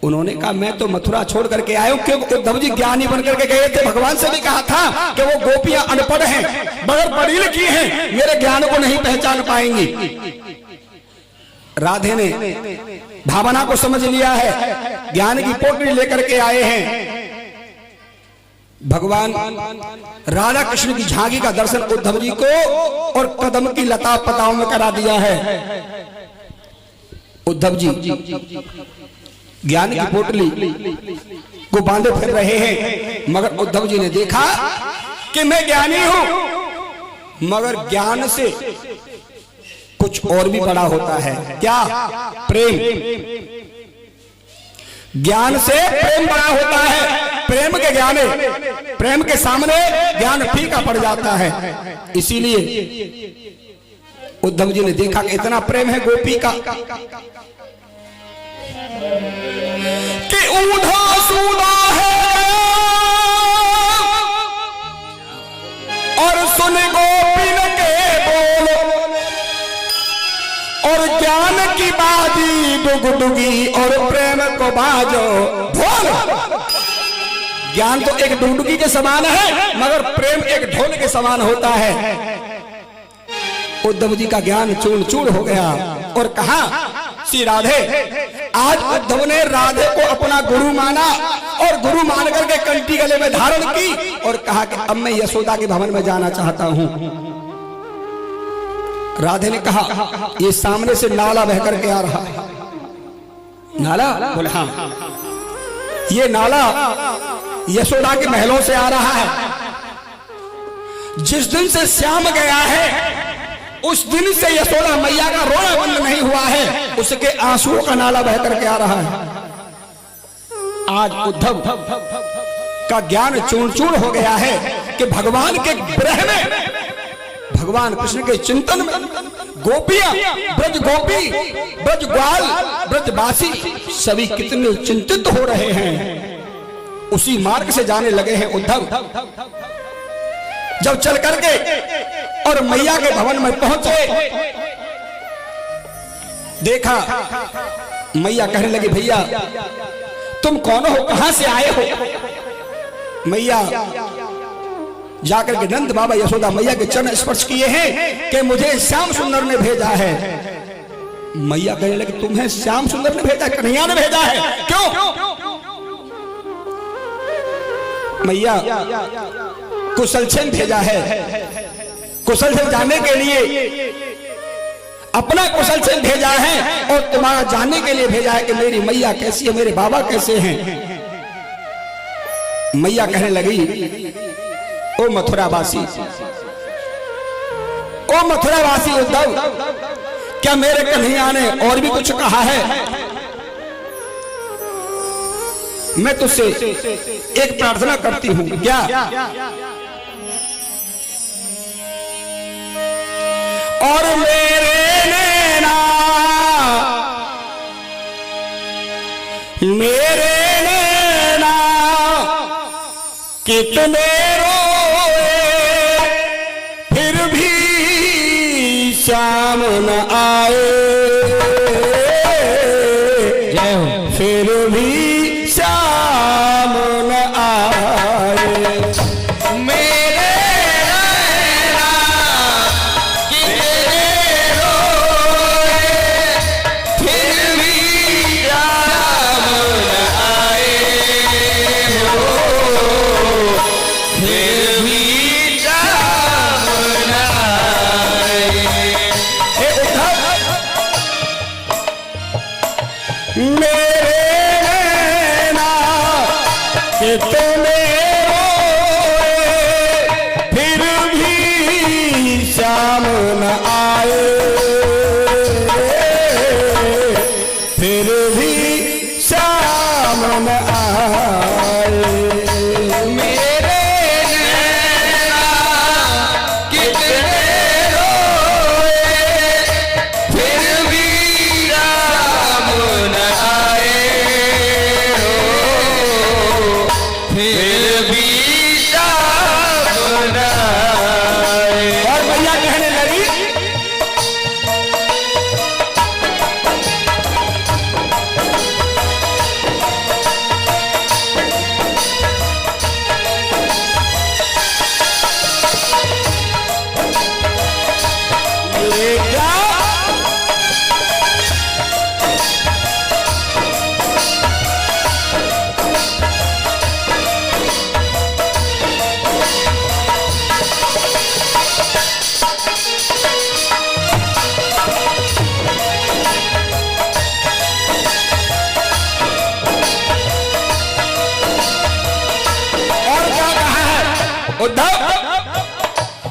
उन्होंने कहा मैं तो मथुरा छोड़ करके आया हूं, क्योंकि उद्धव जी ज्ञानी बनकर के गए थे। भगवान से भी कहा था कि वो गोपियां अनपढ़ हैं, बगैर पढ़ी लिखी हैं, मेरे ज्ञान को नहीं पहचान पाएंगी। राधे ने भावना को समझ लिया है, ज्ञान की पोटली लेकर के आए हैं। भगवान राधा कृष्ण की झांकी का दर्शन उद्धव जी को और कदम की लता पताओं में करा दिया है। उद्धव जी ज्ञान की पोटली को बांधे फिर रहे हैं, मगर उद्धव जी ने देखा कि मैं ज्ञानी हूं, मगर ज्ञान से कुछ और भी बड़ा होता है। क्या? प्रेम। ज्ञान से प्रेम बड़ा होता है। प्रेम के सामने ज्ञान फीका पड़ जाता है। इसीलिए उद्धव जी ने देखा कि इतना प्रेम है गोपी का कि ऊढ़ा सूदा है और सुन गोपिन के बोल, और ज्ञान की बाजी डुगडुगी और प्रेम को बाजो ढोल। ज्ञान तो एक डुगडुगी के समान है, मगर प्रेम एक ढोल के समान होता है। उद्धव जी का ज्ञान चूर चूर हो गया और कहा, श्री राधे, आज उद्धव ने राधे को अपना गुरु माना और गुरु मान करके कंठी गले में धारण की और कहा कि अब मैं यशोदा के भवन में जाना चाहता हूं। राधे ने कहा, ये सामने से नाला बह करके आ रहा है। नाला? बोले हाँ, ये नाला यशोदा के महलों से आ रहा है। जिस दिन से श्याम गया है उस दिन से यशोदा मैया का रोना बंद नहीं हुआ है, उसके आंसुओं का नाला बह करके आ रहा है। आज उद्धव का ज्ञान चूर चूर हो गया है कि भगवान के विरह में, भगवान कृष्ण के चिंतन में गोपियां, ब्रज गोपी, ब्रज ग्वाल, ब्रजवासी सभी कितने चिंतित हो रहे हैं। उसी मार्ग से जाने लगे हैं उद्धव। जब चल करके और मैया के भवन में पहुंचे, देखा मैया कहने लगी, भैया तुम कौन हो, कहां से आए हो? मैया जाकर के नंद बाबा यशोदा मैया के चरण स्पर्श किए हैं कि मुझे श्याम सुंदर ने भेजा है। मैया कहने लगी, तुम्हें श्याम सुंदर ने भेजा, कन्हैया ने भेजा है? क्यों? मैया कुशलक्षेम भेजा है, कुशलक्षेम जाने के लिए अपना कुशलक्षेम भेजा है और तुम्हारा जानने के लिए भेजा है कि मेरी मैया कैसी है, मेरे बाबा कैसे हैं। मैया कहने लगी, ओ मथुरावासी, ओ मथुरावासी उद्धव, क्या मेरे कन्हैया ने और भी कुछ कहा है? मैं तुझसे एक प्रार्थना करती हूं। क्या? और मेरे नैना, मेरे नैना कितने रोए, फिर भी श्याम न आए, फिर भी श्याम न आए। मेरे नैना कितने रोए, फिर भी श्याम न आए हो, फिर भी श्याम न आए। हे उद्धव,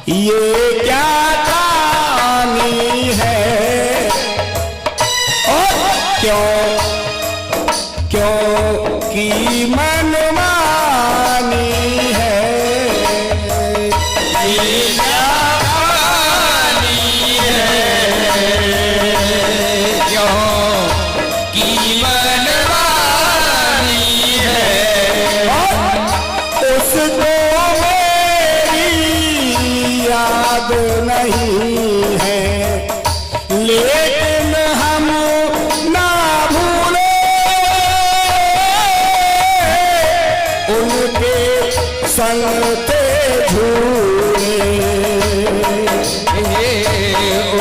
ये क्या कहानी है और क्यों की मनमानी है। ये क्या कहानी है क्यों की मनमानी है। उसको याद नहीं है लेकिन हम ना भूले उनके संग थे झूले।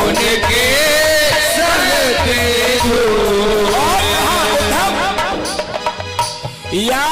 उनके संग थे झूले। या